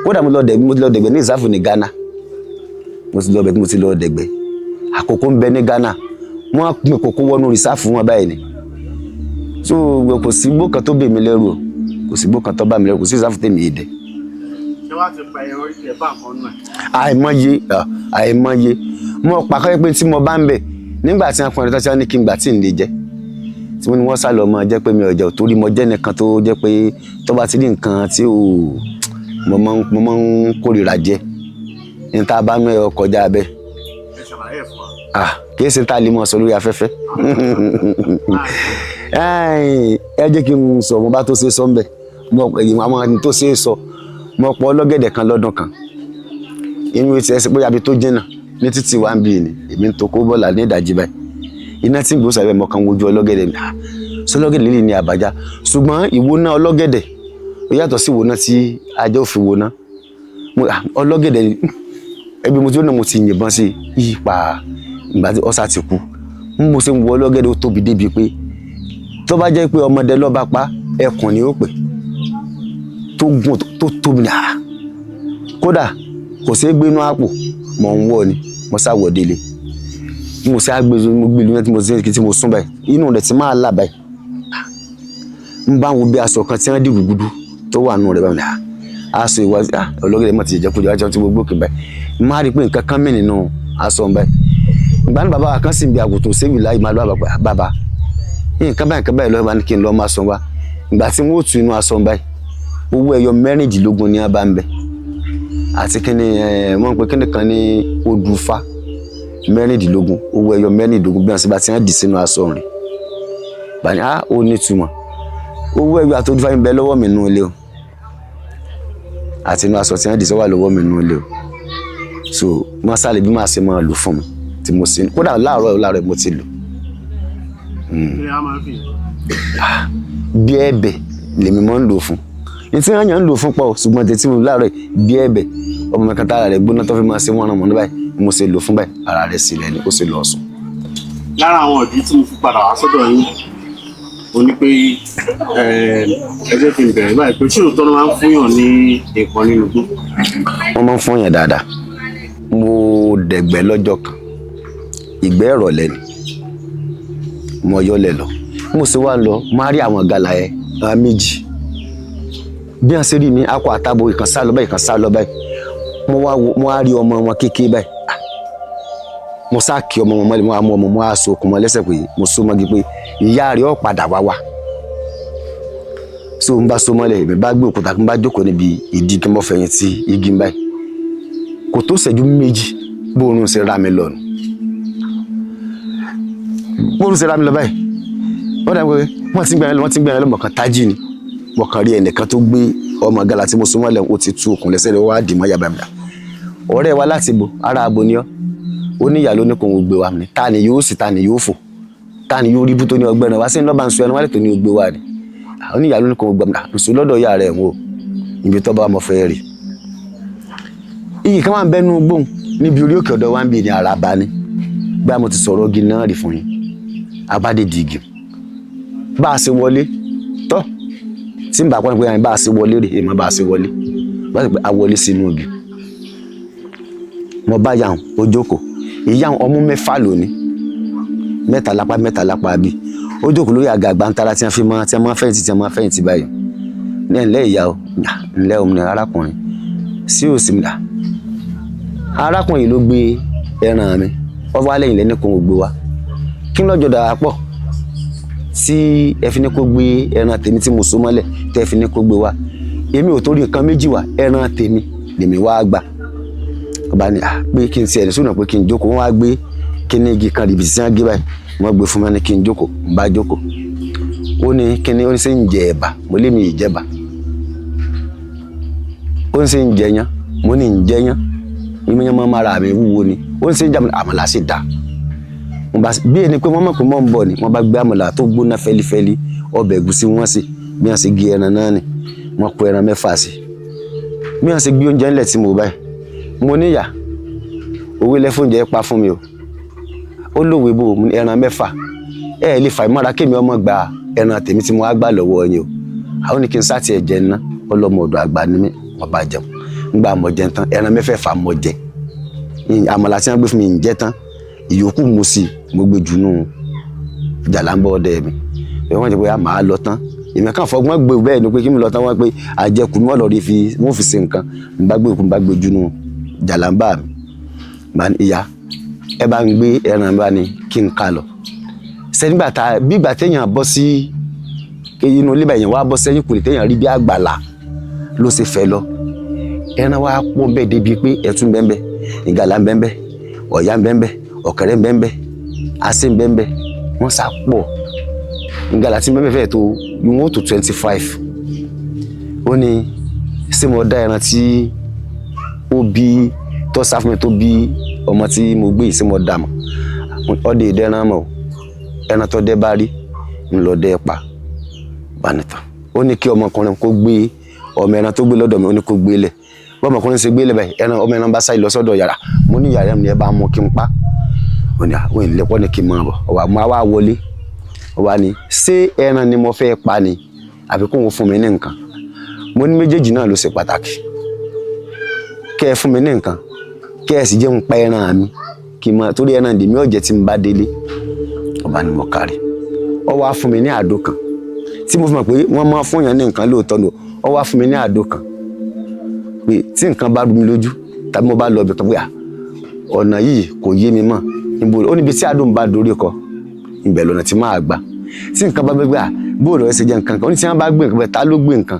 Speaker 1: kódà mo ti lọ dẹ̀gbẹ́ ní rìsáàfù ní Ghana mo ti lọ dẹ̀gbẹ́ àkókò ń bẹ ní Ghana wọ́n á pín kókó wọnú rìsáàfù wọn báyìí ni so kò sí igbó kan tó bè mí lẹ́rù o kò sí igbó kan tó bá mi lẹ́rù kò sí ìsáfù tèmi èdè.
Speaker 2: ṣé wàá ti pa ẹ̀rọ ìṣẹ̀ bá nǹkan náà.
Speaker 1: àìmọye mo pa kọ́ pé tí mo bá ń bẹ̀ nígbà tí wọ́n pọn ẹ̀rọ tí wọ́n ní kí n gbà tí ń lè jẹ́ tí wọ́n ní wọ́n sálọ mọ́ jẹ́ pé mi ò jẹ́ torí mo jẹ́ nìkan tó jẹ́ pé tó bá ti rí nǹkan tí mo máa ń kórìíra jẹ ní tá a bá mẹ́rọ kọjá bẹ́ẹ̀.
Speaker 2: ẹ ṣàlàyé ẹ̀ fún wa.
Speaker 1: kì í ṣe tá a lè mọ̀ sọ lórí afẹ́fẹ́ ẹ jẹ́ kí n sọ mo bá tó ṣe sọ ń bẹ̀ àwọn tó ṣe é sọ mo pọ̀ ọlọ́gẹ̀dẹ̀ kan lọ́dún kan inú ti ẹsẹ̀ bóyá bí tó jìnnà ní títí wá ń bì ní èmi ń to kó bọ́ọ̀lù ní ìdajì báyìí iná tí ń gbó sàbẹ̀ mọ̀ kan wojú ọlọ́gẹ̀dẹ̀ mi sọ ọlọ́gẹ̀dẹ̀ líle ní àbájá ṣùgbọ́n ìwóná ọlọ́gẹ̀dẹ̀ ó yàtọ̀ sí ìwóná tí ajá ò fi wóná ọlọ́gẹ̀dẹ̀ ẹbí mo tí ó náà mo ti yìnbọn sí ipa ìgbà tí ọ̀sà ti kú mo ṣe ń wọ ọlọ́gẹ̀dẹ̀ ó tóbi débi pé tó bá jẹ́ pé ọmọdé lọ́ba pa ẹkùn ni ó pè tó gùn tó tóbi ní kódà kò sí gbé inú àpò mọ̀ ń wọ̀ ni mo sá wọ̀ délé mo sì àgbèzò mo gbé lóyún tí mo sún báyìí inú rẹ̀ ti máa là báyìí ń bá wo bí aṣọ kan tí wọ́n dì gbùgbùdù tó wà nù rẹ̀ báyìí aṣọ ìwà ọlọ́gẹ̀dẹ̀ mọ̀ ti jẹ́ kójú ajá tí mo gbókè báyìí má rí i pé nǹkan kan mì nínú aṣọ báyìí ìgbà ní bàbá wa kan sì ń bi àgùntàn sẹ́wì láì máa lọ́ bàbá nǹkan báyìí lọ́wọ́ bá ní kí n lọ́ọ́ máa sọ wá ìgbà tí wọ́n ó tu inú aṣọ báyìí owó ẹyọ 16 ní abá ń bẹ àti kíni wọ́n pe kíni kan ní odùfà 16 owó ẹyọ 16 bí wọ́n ṣe bá ti hàn dì sínú aṣọ rẹ̀ bani ó nítumọ̀ owó ẹyọ àti odùfà ń bẹ lọ́wọ́ mi nínú ilé o àti inú aṣọ tí hàn dì sọ́wọ́ lọ́wọ́ mi nínú ilé o so wọ́n sálẹ̀ bí máa ṣe máa lò fún mi tí mo sì kódà láàárọ̀ mo ti lò. bí ẹ̀bẹ̀ lèmi máa ń lò fún ìtí wọn yàn ń lò fún pọ̀ ṣùgbọ́n tètè mo láàárọ̀ bí ẹ̀bẹ̀ ọmọ mi kan tára rẹ̀ gbóná tó fi máa ṣe wọ́n ràn mọ́ ní báyìí mo ṣe lò fún báyìí ara rẹ̀ sílẹ̀ ni ó sì lọ sùn.
Speaker 2: lára àwọn ìdí tí mo fi padà wá sọ́dọ̀ yín o ní pé ẹ jẹ́ kí n bẹ̀rẹ̀ báyìí pé ṣé òótọ́ ló máa ń fúnyàn ní nǹkan nínú igbó.
Speaker 1: wọ́n máa ń fún yàn dáadáa mo dẹ̀gbẹ́ lọ́jọ́ kan ìgbẹ́ ìrọ̀lẹ́ ni mo yọlẹ̀ lọ mo sì wá lọ máa rí àwọn gàlà ẹ̀ méjì bí wọ́n ṣe rí mi akọ àtàbò ìkan sá lọ báyìí mo wá rí ọmọ wọn kékeré báyìí mo sá kí ọmọ wọn mọ́lẹ̀ mo wá mú ọmọ mo wá so okùn mọ́ lẹ́sẹ̀ pé mo so mọ́gi pé ìyá rẹ̀ ó padà wá so n bá so mọ́lẹ̀ èmi bá gbé òkúta n bá jókòó níbi ìdí kí n bọ́ fẹ̀yìn tí igi ń báyìí kò tó ṣẹ́jú méjì bóorun ṣe rá mi lọ nù bóorun ṣe rá mi lọ báyìí wọ́n dà pé wọ́n ti ń gbẹ̀rẹ̀ lọ́mọ kan tájì ni mo kàn rí ẹnìkan tó gbé ọmọ gàlà tí mo so mọ́lẹ̀ ó ti tú okùn lẹ́sẹ̀ rẹ̀ wá dì mọ́ yàbá mi dà ọ̀rẹ́ wa láti bo ara abo ni ọ́ ó ní ìyá ló ní kò ń gbé wa mi ta ni yóò sì ta ni yóò fò ta ni yóò rí bú tó ní ọgbẹ́ náà wá sí ní lọ́ba ń sọ ẹnu wálé tó ní gbé wa ni ó ní ìyá ló ní kò ń gbé wa nsọ lọ́dọ̀ ìyá rẹ̀ wò ibi tó bá ọmọ fẹ́ rí iyì kan máa ń bẹ́nu gbóhùn níbi orí òkè ọ̀dọ̀ wa ń bì ní Àràbà ni bá mo ti sọ̀rọ̀ igi náà rí fún yín abádéjì igi bá a ṣe wọlé tọ́ tí n bá pọ́n pé bá a ṣe wọlé rè èèmọ̀ bá a ṣe wọlé bá a ṣe pé a wọlé sínú igi mo bá yàhùn ó jókòó ìyàhùn ọmú 6 lónìí 3 lápá bí ó jókòó lórí àga àgbàntara tí wọ́n máa fẹ̀yìntì báyìí ní ẹ̀ńlẹ́ ìyá o ńlẹ́ òun ní arákùnrin sí òsì mi là arákùnrin ló gbé ẹran mi wọ́n wá lẹ́yìn lẹ́ni kò ń gbé wa kí n lọ́jọ́ dára pọ̀ tí ẹ fi ní kó gbé ẹran tèmi tí mo so mọ́lẹ̀ tẹ́ fi ní kó gbé wa èmi ò torí nǹkan méjì wá ẹran tèmi lèmi wá gbà ọba ni pé kí n ti ẹ̀rí sónà pé kí n jókòó wọ́n wá gbé kíní igi kan rìbìtì sí wọn gé báyìí wọ́n gbé fún mi ní kí n jókòó n bá jókòó ó ní kíní ó ní sẹ́ ń jẹ ẹ̀bà mo lé mi ìjẹba ó ní sẹ́ ń jẹ yán mo ní ń jẹ yán ìmọ̀ máa mara mi wúwo ni ó ní sẹ́ ń jẹ àmàlà sì dá bí ẹni pé wọ́n mọ̀ pé mọ́ ń bọ̀ ni wọ́n bá gbé àmàlà tó gbóná fẹ́lifẹ́li ọbẹ̀ ẹ̀gúsí wọ́n sì bí wọ́n ṣe gé ẹran náà ni wọ́n kó ẹran 6 sí bí wọ́n ṣe gbé oúnjẹ ńlẹ̀ tí mo báyìí mo níyà owó ilẹ̀ fún oúnjẹ pa fún mi o ó lówe bò ẹran 6 ẹ lè fà ìmọ̀ra kémi ọmọ gba ẹran tèmi tí mo wá gbà lọ́wọ́ yín o àwọn ní kí n sáti ẹ̀jẹ̀ ńná ọlọ́mọ ọ̀dọ̀ àgbà ni mí wọ́n bá jẹun ńgbà mọ̀ jẹun tán ẹran 6 mọ̀ jẹ àmàlà tí wọ́n gbé fún mi ń jẹ tán ìyókù mo sì mo gbé jù nù jàlámbọ̀ ọdẹ mi wọ́n jẹ́ pé a máa lọ tán èmi kàn fọgbọ́n gbé bẹ́ẹ̀ ni pé kí mi lọ tán wọ́n pé àjẹkù ni wọ́n lọ rí wọ́n fi ṣe nǹkan n bá gbé junu jàlámbà mi bá ní ìyá ẹ bá ń gbé ẹran bá ní kí n ká lọ sẹ́ni bí ìgbà téèyàn bọ́ sí inú ilé bẹ̀yẹn wá bọ́ sẹ́yìn kùlé téèyàn rí bí àgbàlá ló ṣe fẹ́ lọ ẹran wa pọ̀ bẹ́ẹ̀ débi pé ẹ̀tún bẹ́ẹ̀ ìgalà bẹ́ẹ̀ ọ̀yá bẹ́ẹ̀ ọ̀kẹ́rẹ́ bẹ́ẹ̀ asé bẹ́ẹ̀ wọ́n sá pọ̀ ìgalà tí bẹ́ẹ̀ fẹ́ tó wọ́n tó 25 ó ní ṣé mo dá ẹran tí ó bí tó sá fún mi tó bí ọmọ tí mo gbé yìí ṣé mo dá mọ́ ọdẹ ìdẹ́ran mọ́ ẹran tó dẹ́ bá rí ń lọ dẹ́ pa banita ó ní kí ọmọkùnrin kó gbé ọmọ ẹran tó gbé lọ́dọ̀ mi ó ní kó gbé lẹ̀ bọ́ ọmọkùnrin ṣe gbé lẹ̀ báyìí ọmọ ẹran bá sáyé lọ sọ́dọ̀ yàrá mo ní yàrá mi ẹ bá mú kí n pa ó ní àwọn ìlẹ̀pọ̀ ní kí n máa bọ̀ ọ̀wà máa wá wọlé ọ̀wà ni ṣé ẹran ni mo fẹ́ pa ni àbí kó wọn fún mi ní nǹkan mo ní méjèèjì náà ló ṣe pàtàkì kẹ́ ẹ fún mi ní nǹkan kẹ́ ẹ sì jẹ́ ń pa ẹran mi kí n máa torí ẹran dèmí ọ̀jẹ̀ tí n bá délé ọba ni mo kárí ọ wá fún mi ní àdó kan tí mo fi mọ̀ pé wọ́n máa fún yàn ní nǹkan lóòótọ́ lò ọ wá fún mi ní àdó kan pé tí nǹkan bá rú mi lójú tàbí mo bá lọ ibì kan pé ọ̀nà yìí kò yé mi mọ́ ó níbi tí àdó ń bá dorí kọ ibẹ̀ lọ́nà tí máa gbà tí nǹkan bá gbégbé bóòlù ẹ̀ ṣe jẹ́ nǹkan kan ó ní tí wọ́n bá gbé nǹkan ta ló gbé nǹkan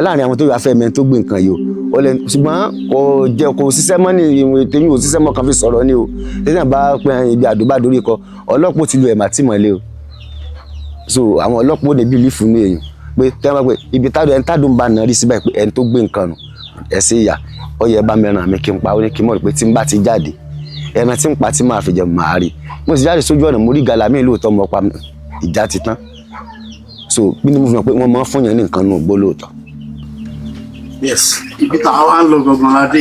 Speaker 1: láàrin àwọn tó yà fẹ́ mẹ́rin tó gbé nǹkan yìí o ṣùgbọ́n kò ṣiṣẹ́ mọ́ ní ìwé tèmi ò ṣiṣẹ́ mọ́ kan fi sọ̀rọ̀ ní o tẹ́lẹ̀ bá pẹ́ ibi àdó bá dorí kọ ọlọ́pàá ti lu ẹ̀mà tí mọ̀lẹ́ o so àwọn ọlọ́pàá ò ní bílífù ní èèyàn pé tẹ́wọ́n pé ibi tádùn ń bá nà rí síbẹ̀ pé ẹni tó gbé nǹkan nù ẹ̀ sí ìyá ọyẹ bá mẹ́ràn mi kí n pa ó ní kí n mọ̀ pé tí n bá ti jáde ẹran tí n pa tí máa fi jẹ màá rí mo sì jáde sójú ọ̀nà mo rí gàlà mi lóòótọ́ mo pa ìjà ti tán so bí ni mo fi mọ̀ pé wọ́n máa ń fún yẹn ní nǹkan nù gbó lóòótọ́.
Speaker 2: Yes, ibi tá a wá ń lọ gangan ládé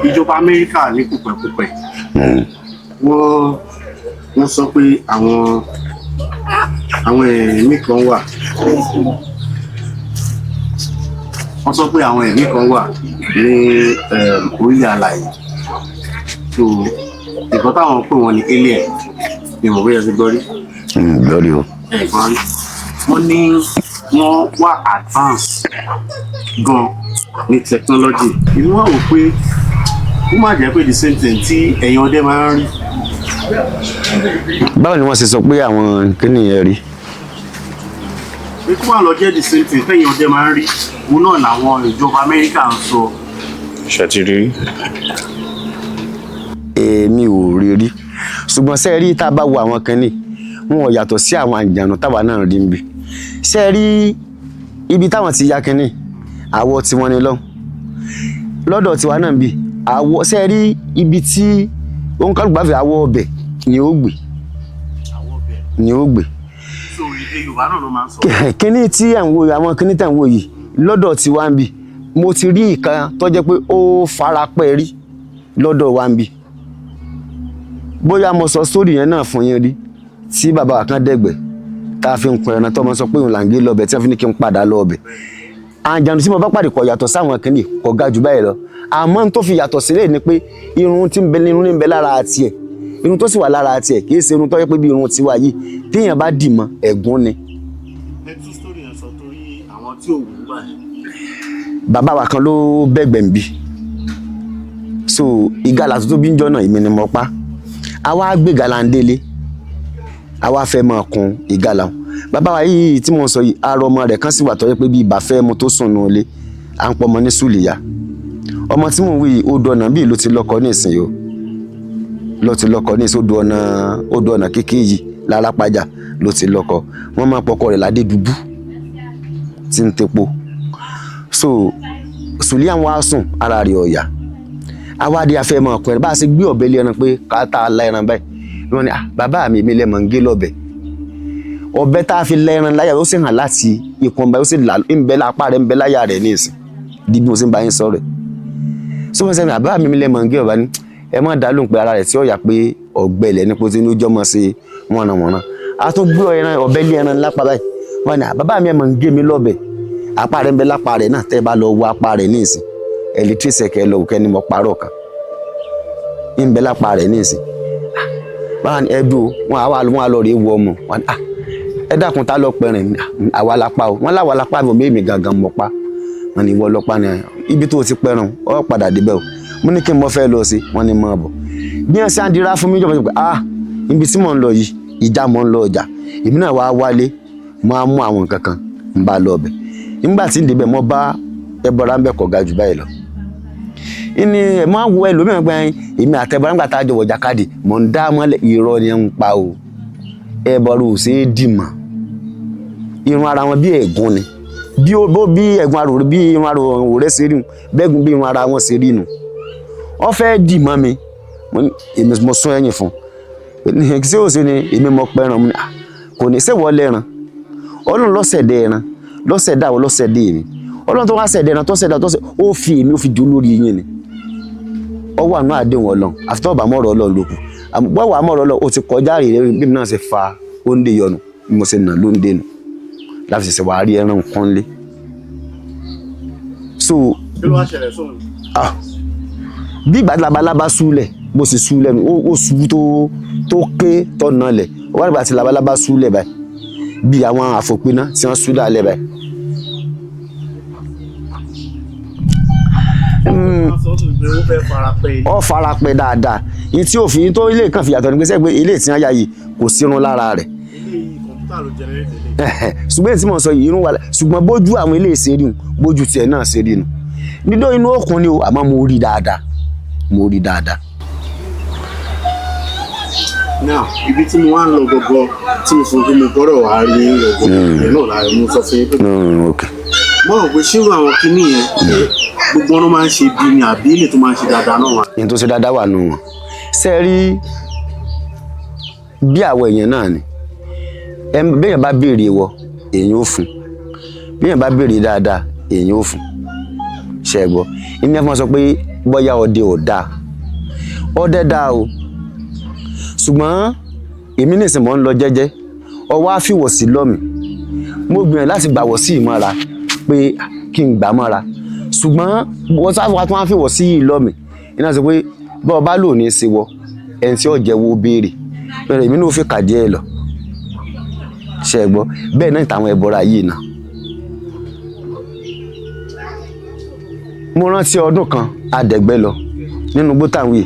Speaker 2: ìjọba Amẹ́ríkà ní kùpẹ̀kùpẹ̀ wọ́n sọ pé àwọn ẹ̀mí kan wà ní orílẹ̀ alàyè so ìkan táwọn pè wọ́n ní alien ni mo bóyá ti gbọ́ rí.
Speaker 1: lórí o.
Speaker 2: ẹ̀gbọ́n wọ́n ní wọ́n wà advance gan ní technology inú wa wò pé ó má jẹ́ pé the same thing tí ẹ̀yin ọdẹ máa ń rí.
Speaker 1: báwo ni wọ́n ṣe sọ pé àwọn kíní yẹn rí.
Speaker 2: pé kó wà lọ jẹ́ the same thing tẹ́yin ọdẹ máa ń rí òun náà làwọn ìjọba Amẹ́ríkà ń sọ.
Speaker 3: ṣètìrí.
Speaker 1: èmi ò rí rí ṣùgbọ́n ṣe rí tá a bá wo àwọn kíní wọn ò yàtọ̀ sí àwọn àjànù táwa náà rí níbi ṣe rí ibi táwọn ti ya kíní àwọ̀ tí wọ́n ní lọ́dọ̀ tiwa náà bí àwọ̀ ṣe rí ibi tí òun kálukú bá fi àwọ̀ ọbẹ̀ ni ó gbé.
Speaker 2: so èdè Yorùbá náà ló máa ń sọ.
Speaker 1: kíní tí àwọn kíní tẹ̀ ń wò yìí lọ́dọ̀ tiwa ń bí mo ti rí ìkan tó jẹ́ pé ó farapẹ́ rí lọ́dọ̀ wa ń bí bóyá mo sọ sórí yẹn náà fún yín rí tí bàbá wa kan dẹ̀gbẹ́ tá a fi ń kun ẹran tó máa sọ pé òun là ń gé lọ́bẹ̀ tí wọ́n fi ní kí n padà lọ́bẹ̀ àjànù tí mo bá pàdé kò yàtọ̀ sáwọn kìíní kò ga jù báyìí lọ àmọ́ n tó fi yàtọ̀ sílẹ̀ ni pé irun tí ń bẹ nínú ní ń bẹ lára tiẹ̀ irun tó sì wà lára tiẹ̀ kì í ṣe irun tó yẹ pé bí irun tiwa yìí téèyàn bá dì mọ́ ẹ̀gún ni.
Speaker 2: ẹtú sórí yẹn sọ torí àwọn tí ò wù ú báyìí.
Speaker 1: bàbá wa kan ló bẹ́gbẹ̀ ń bí so ìgalà tó bí ń jọ náà èmi ni mo pa àwa gbé ìgalà ń délé àwa fẹ́ máa kun ìgalà bàbá wa yìí tí mo sọ yìí arọ ọmọ rẹ̀ kan sì wà tó yẹ pé bí ìbá fẹ́ mu tó sùn nù ilé à ń pọ̀ ọmọ ní sùlìyà ọmọ tí mò ń wí yìí odò ọ̀nà bíi ló ti lọ́kọ ní ìsìn yìí ló ti lọ́kọ ní ìsìn odò ọ̀nà kékeré yìí lárápájà ló ti lọ́kọ wọ́n máa pọkọ rẹ̀ ládé dùbú tí ń tepo so sùlìyà ń wá sùn ara rẹ̀ ọ̀yà awádìí afẹ́ mọ̀ ọkùnrin bá a ṣe gbé ọ̀bẹ lé ẹran pé káàtà la ẹran báyìí wọ́n ní bàbá mi lẹ́mọ̀ ń gé lọ́bẹ̀ ọ̀bẹ tá a fi lẹ́ran láyà ó sì hàn láti ikùn báyìí ó sì là ń bẹ lápá rẹ̀ ń bẹ láyà rẹ̀ ní ìsìn di bí mo sì ń bá yín sọ̀rọ̀ so wọ́n sẹ́ni bàbá mi lẹ́mọ̀ ń gé ọ̀bá ní ẹ má dá lóhùn pé ara rẹ̀ tí ó yà pé ọ̀gbẹ́lẹ̀ ní pé tí ó jọmọ sí wọ̀nàwọ̀nà a tún gbé ọ̀bẹ lé ẹran lápá báyìí wọ́n ní bàbá mi mọ̀ ń gé mi lọ́bẹ̀ apá rẹ̀ ń bẹ lápá rẹ̀ náà tẹ́ bá lọ wo apá rẹ̀ ní ìsìn ẹlẹtírísẹ̀kẹ́ lọ òkè ni mo parọ́ kan ń bẹ lápá rẹ̀ ní ìsìn báwa ni ẹdùn wọn á lọ rí ewu ọmọ wọn ẹ dákun ta lọ pẹ̀rìn àwa la pa o wọ́n láwa la pa mi ò mí gangan mọ̀ pa wọ́n ní ìwọ lọ́pàá ni ibi tó ti pẹ̀rìn ọ padà débẹ̀ o mo ní kí n mọ fẹ́ lọ sí wọ́n ní mọ́ bọ̀ bí wọ́n ṣe á dira fún mi jọba pé ibi tí mò ń lọ yìí ìjà mò ń lọ ọjà èmi náà wá wálé mo á mú àwọn nǹkan kan ń bá lọ ọbẹ̀ nígbà tí ń débẹ̀ mo bá ẹbọra ń bẹ̀ kọ̀ ga jù báyìí lọ ìní ẹ̀ máa wọ ẹlòmíràn gbẹ́ èmi àtẹ̀bọra nígbà tá a jọ wọ̀jà káàdì mò ń dá mọ́lẹ̀ irọ́ ni ń pa o ẹbọra ò ṣe é dì mọ́ irun ara wọn bí ẹ̀gún ni bí ẹ̀gún arò bí irun arò òré ṣe rí nu bẹ́ẹ̀gùn bí irun ara wọn ṣe rí nu ọ fẹ́ dì mọ́ mi èmi mo sún ẹ̀yìn fún ṣé ó ṣe ni èmi mo pẹran mu kò ní sẹ́wọ́ lẹ́ran ọlọ́run lọ́sẹ̀dẹ̀ ẹran lọ́sẹ̀dá àwọn lọ́sẹ̀dẹ̀ èmi ọlọ́run tó wá sẹ̀dẹ̀ ẹran tó sẹ̀dá tó sẹ̀ ó fi èmi ó fi jó lórí yín ni ọwọ́ àánú àdéhùn ọlọ́run àfitọ́ ọ̀bà mọ́rọ̀ ọlọ́run lókù wọ́wọ́ àmọ́rọ̀ ọlọ́run ó ti kọjá rèé bí mi náà ṣe fa oúnjẹ yọnu bí mo ṣe nà lóúnjẹ nù láti ṣẹ̀ṣẹ̀ wàá rí ẹran kan lé. so
Speaker 2: kí ló wá ṣẹlẹ̀ sóhun.
Speaker 1: bí ìgbà labalábá súlẹ̀ bó ṣe súlẹ̀ nù ó ṣubú tó ké tọ̀nà lẹ̀ ó wá nígbà tí labalábá súlẹ̀ báyìí bí àwọn àfòpiná tí wọ́n súlẹ̀ alẹ́ báyìí. Ọ farapẹ́ dáadáa yìí tí òfin tó ilé kan fìyàtọ̀ ní pẹ́sẹ́ pé ilé tí wọ́n yá yìí kò sírun lára rẹ̀ ṣùgbọ́n tí mo sọ yìí irun wà ṣùgbọ́n bójú àwọn ilé ìṣeré bójú tiẹ̀ náà ṣe rí nu dídó inú òkun ni o àmọ́ mo rí dáadáa
Speaker 2: now ibi tí mo wá ń lọ gọgọ tí mo sọ pé mo gbọ́dọ̀ wá rí gọgọ ẹ̀ náà láàrin mo sọ fún yín pé mo rò pé ṣírò àwọn kinní yẹn gbogbo wọn máa ń ṣe bí ni àbí ilé tó máa ń ṣe dáadáa náà wà.
Speaker 1: ní tó ṣe dáadáa wà nù wọn ṣe rí bí àwọn èèyàn náà ni béèyàn bá béèrè wọ èèyàn ò fún béèyàn bá béèrè dáadáa èèyàn ò fún ṣe é gbọ́ ìní ẹ̀fọn sọ pé bóyá ọdẹ ò dáa ọdẹ dáa o ṣùgbọ́n èmi nìsín mò ń lọ jẹ́jẹ́ ọwọ́ á fìwọ̀ sí lọ́mì mo gbìyànjú láti gbàwọ̀ sí ìmọ̀ra pé kí n gbà mọ́ra ṣùgbọ́n wọ́n sáfà tó wọ́n fìwọ̀ sí ìlọ́mì iná sọ pé bọ́ọ̀ bá lò ní í ṣe wọ ẹni tí ó jẹ́wọ́ béèrè bẹ́ẹ̀ èmi náà fi kàdí ẹ̀ lọ ṣe é gbọ́ bẹ́ẹ̀ náà ìtàwọn ẹ̀bọra yìí náà. mo rántí ọdún kan adẹ̀gbẹ́ lọ nínú gbótàwé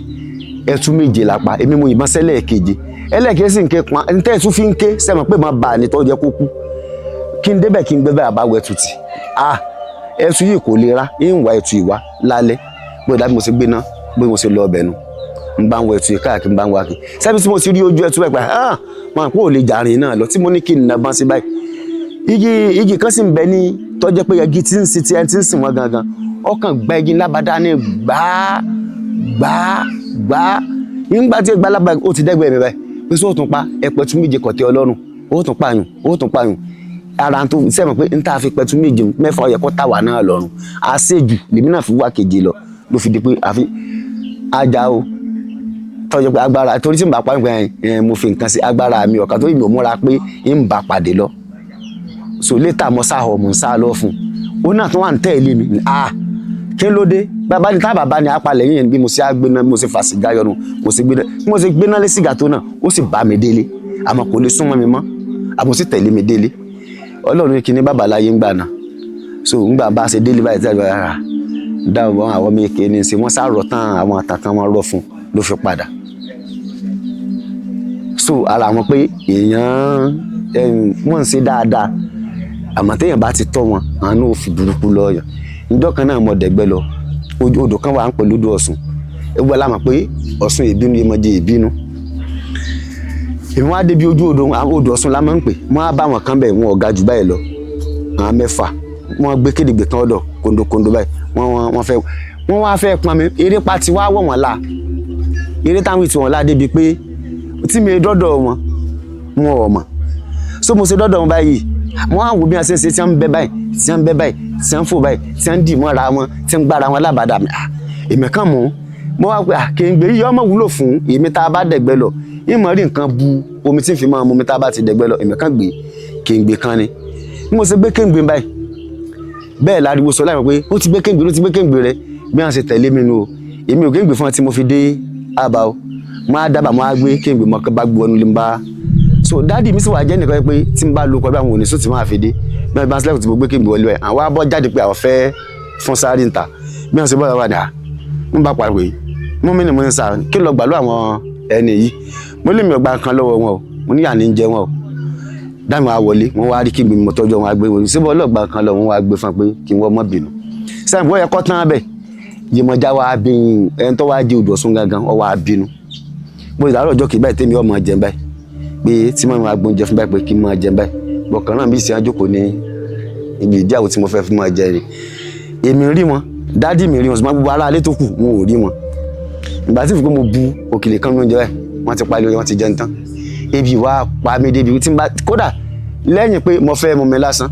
Speaker 1: ẹtú méje lápá èmi mo yìnbọn sẹ́lẹ̀ keje ẹlẹ́ẹ̀kẹ́ sì ń ké pa ní tẹ́ẹ̀tún fi ń ké sẹ́mọ̀ pé máa bá a ní tó jẹ́ kó kú kí n débẹ̀ kí n gbé bẹ́ẹ̀ àbáwọ̀ ẹtù tì ẹtù yìí kò lè ra ń wá ẹtù ìwá lálẹ́ bó ìdá bí mo ṣe gbé náà bó mo ṣe lọ ọbẹ̀ nu ń bá ń wọ ẹtù yìí káàkiri ń bá ń wá kí sẹ́bi tí mo ti rí ojú ẹtù ẹ̀ pa wọn kò lè jàrin náà lọ tí mo ní kí n nàbọ́n sí báyìí igi kan sì ń bẹ ní tọ́jẹ́ pé igi tí ń sin ti ẹni tí ń sìn wọ́n gangan ọkàn gba igi lábàdá ní gbàá nígbà tí gbalaba ó ti dẹ́gbẹ̀ẹ́ mi báyìí pé sọ tún pa ẹpẹtù méje kọ̀tẹ́ ọlọ́run ó tún pààyàn ara tó sẹ́mi pé n ta fi pẹ̀tù méje mẹ́fà ọ̀yẹ́ kọ́ tàwa náà lọ́rùn àṣejù lèmi náà fi wá keje lọ ló fi di pé àfi ajá o tọ́jú pé agbára torí tí n bá pa nípa mo fi nǹkan sí agbára mi ọ̀kan tó yìí mi ò múra pé n bá pàdé lọ so létà mo sáhọ mo ń sá lọ fún un ó náà tún wà ń tẹ̀lé mi kí ló dé bàbá ní tábàbá ni apalẹ̀ yìí bí mo ṣe gbéná mo ṣe fa sìgá yọnu mo ṣe gbéná lé sìgá tó náà ó sì bá mi délé àmọ́ kò lè súnmọ́ mi mọ́ àmọ́ sì tẹ̀lé mi délé ọlọ́run kí ni bàbá láyé ń gbà náà so ńgbà bá ṣe délé báyìí tẹ́lẹ̀ rárá dáwọn àwọn ọmọ èké ní ṣe wọ́n sárọ̀ tán àwọn àtàkàn wọn rọ̀ fún ló fi padà so ara wọn pé èèyàn wọ́n ń ṣe dáadáa àmọ́ téèyàn bá ti tọ́ wọn àwọn náà ò fi burúkú lọ́ọ̀yàn ìjọ kan náà mo dẹ̀gbẹ́ lọ odò kan wà ń pẹ̀lú odò Ọ̀ṣun ewu aláma pé Ọ̀ṣun ìbínú yìí mọ̀jẹ̀ ìbínú èmi wá débi ojú odò Ọ̀ṣun la máa ń pè wọ́n á bá wọn kan bẹ̀ wọn ò ga jù báyìí lọ àwọn mẹ́fà wọ́n gbé kédègbè kan ọ̀dọ̀ kòndòkòndò báyìí wọ́n wá fẹ́ pọn mi eré pa ti wá wọ̀ wọ́n la eré táwọn ìtì wọn la débi pé tí mi dọ́dọ̀ wọn ò mọ̀ so mo ṣe dọ́dọ̀ wọn báyìí wọ́n á wò bí wọ́n ṣe ń ṣe tí wọ́n ń bẹ báyìí tí wọ́n ń bẹ báyìí tí wọ́n ń fò báyìí tí wọ́n ń dì mọ́ra wọn tí wọ́n ń gbára wọn lábàdà èmi kan mú mo wá pé kéńgbé yìí ọmọ wúlò fún èmi tá a bá dẹ̀gbẹ́ lọ ìmọ̀ rí nǹkan bu omi tí ń fi máa mú mi tá a bá ti dẹ̀gbẹ́ lọ èmi kan gbé kéńgbé kan ni bí mo ṣe gbé kéńgbé báyìí bẹ́ẹ̀ láriwo sọ láìpẹ́ pé ó ti gbé kéńgbé rẹ bí wọ́n ṣe tẹ̀lé mi nu o èmi ò kéńgbé fún ọ tí mo fi dé àbá o máa dábàá máa gbé kéńgbé mọ́ bá gbọ́ ọ́nú lé ń bá so dáàdì mi sì wà jẹ́ nìkan pé tí n bá lo ọkọ̀ bí àwọn oníṣòwò tí máa fi dé bí wọ́n bá ń sílẹ̀kùn tí mo gbé kí n gbé wọlé ẹ̀ àwọn abọ́ jáde pé àwọn fẹ́ fún sáré ń ta bí wọ́n ṣe bọ́ wà ní à ń bá parí pé mú mi ni mo ń sá kí lọ gbà lọ àwọn ẹni yìí mo lè mi ọgbà kan lọ́wọ́ wọn o mo ní àní ń jẹ wọn o dáàmì wa wọlé wọn wá rí kí mi tọ́jú wọn gbé wọn síbọ̀ ọlọ́gbà kan lọ wọn wá gbé fún pé kí wọ́n mọ́ bínú sẹ́yìn bọ́ yẹ kọ́ tán bẹ́ẹ̀ Yemọja wa bí ẹni tó wá jẹ odò Ọ̀ṣun gangan ọ wá bínú bó ìdárò ọjọ́ kìí báyìí tèmi ọmọ jẹ báyìí pé tí mo máa gbóúnjẹ fún báyìí pé kí n máa jẹ báyìí bọ̀kan náà bí ìsìn àjòkò ní ibi ìdí àwọn tí mo fẹ́ fi máa jẹ ni èmi rí wọn dádì mi rí wọn ṣùgbọ́n gbogbo aráalé tó kù wọn ò rí wọn ìgbà tí mo bu òkèlè kan lóúnjẹ báyìí wọ́n ti parí wọ́n ti jẹun tán ebi wá pa mí débi tí n bá kódà lẹ́yìn pé mo fẹ́ mu mi lásán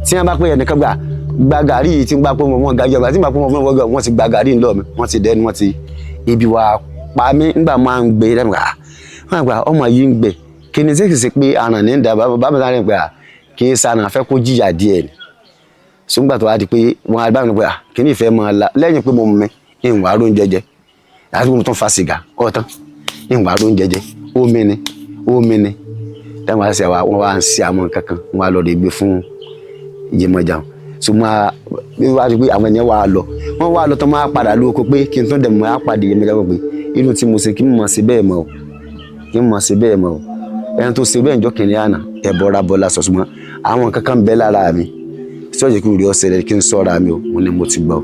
Speaker 1: tí wọ́n bá pé ẹnìkan gba gàrí yìí tí n bá pé wọn gàrí ọgbà tí n bá pé wọn ti gba gàrí ńlọ mi wọ́n ti dẹnu wọ́n ti ebi wá pa mí nígbà máa ń gbé lẹ́nu wọn àgbà ọmọ yìí ń gbẹ kí ni sẹ́kì sí pé àràn ní ìdá bàbá mi sáré pé kì í sànà fẹ́ kó jìyà díẹ̀ ni ṣùgbọ́n tó wá di pé wọn àgbà mi pé kì ní ìfẹ́ máa la lẹ́yìn pé mo mú mi ìwà ló ń jẹjẹ àti mo tún fa sìgá ọ̀tán ìwà ló ń jẹjẹ omi ni táwọn àṣẹ wa wọn wá ń ṣe àwọn kankan wọn á lọ rè gbé fún Yemọja ṣùgbọ́n wá di pé àwọn ènìyàn wà lọ tó máa padà lóko pé kí n tún dẹ̀ mọ́ á pàdé Yemọja pé inú tí mo ṣe kí n mọ̀ sí bẹ́ẹ̀ mọ́ o ẹni tó ṣe bẹ́ẹ̀ ń jọ́ kìnìún àná ẹ̀bọ̀ra bọ́lá sọ ṣùgbọ́n àwọn kankan bẹ́ lára mi tí wọ́n jẹ́ kí n rí ọ̀sẹ̀ rẹ̀ kí n sọ́ra mi o mo ní mo ti gbọ́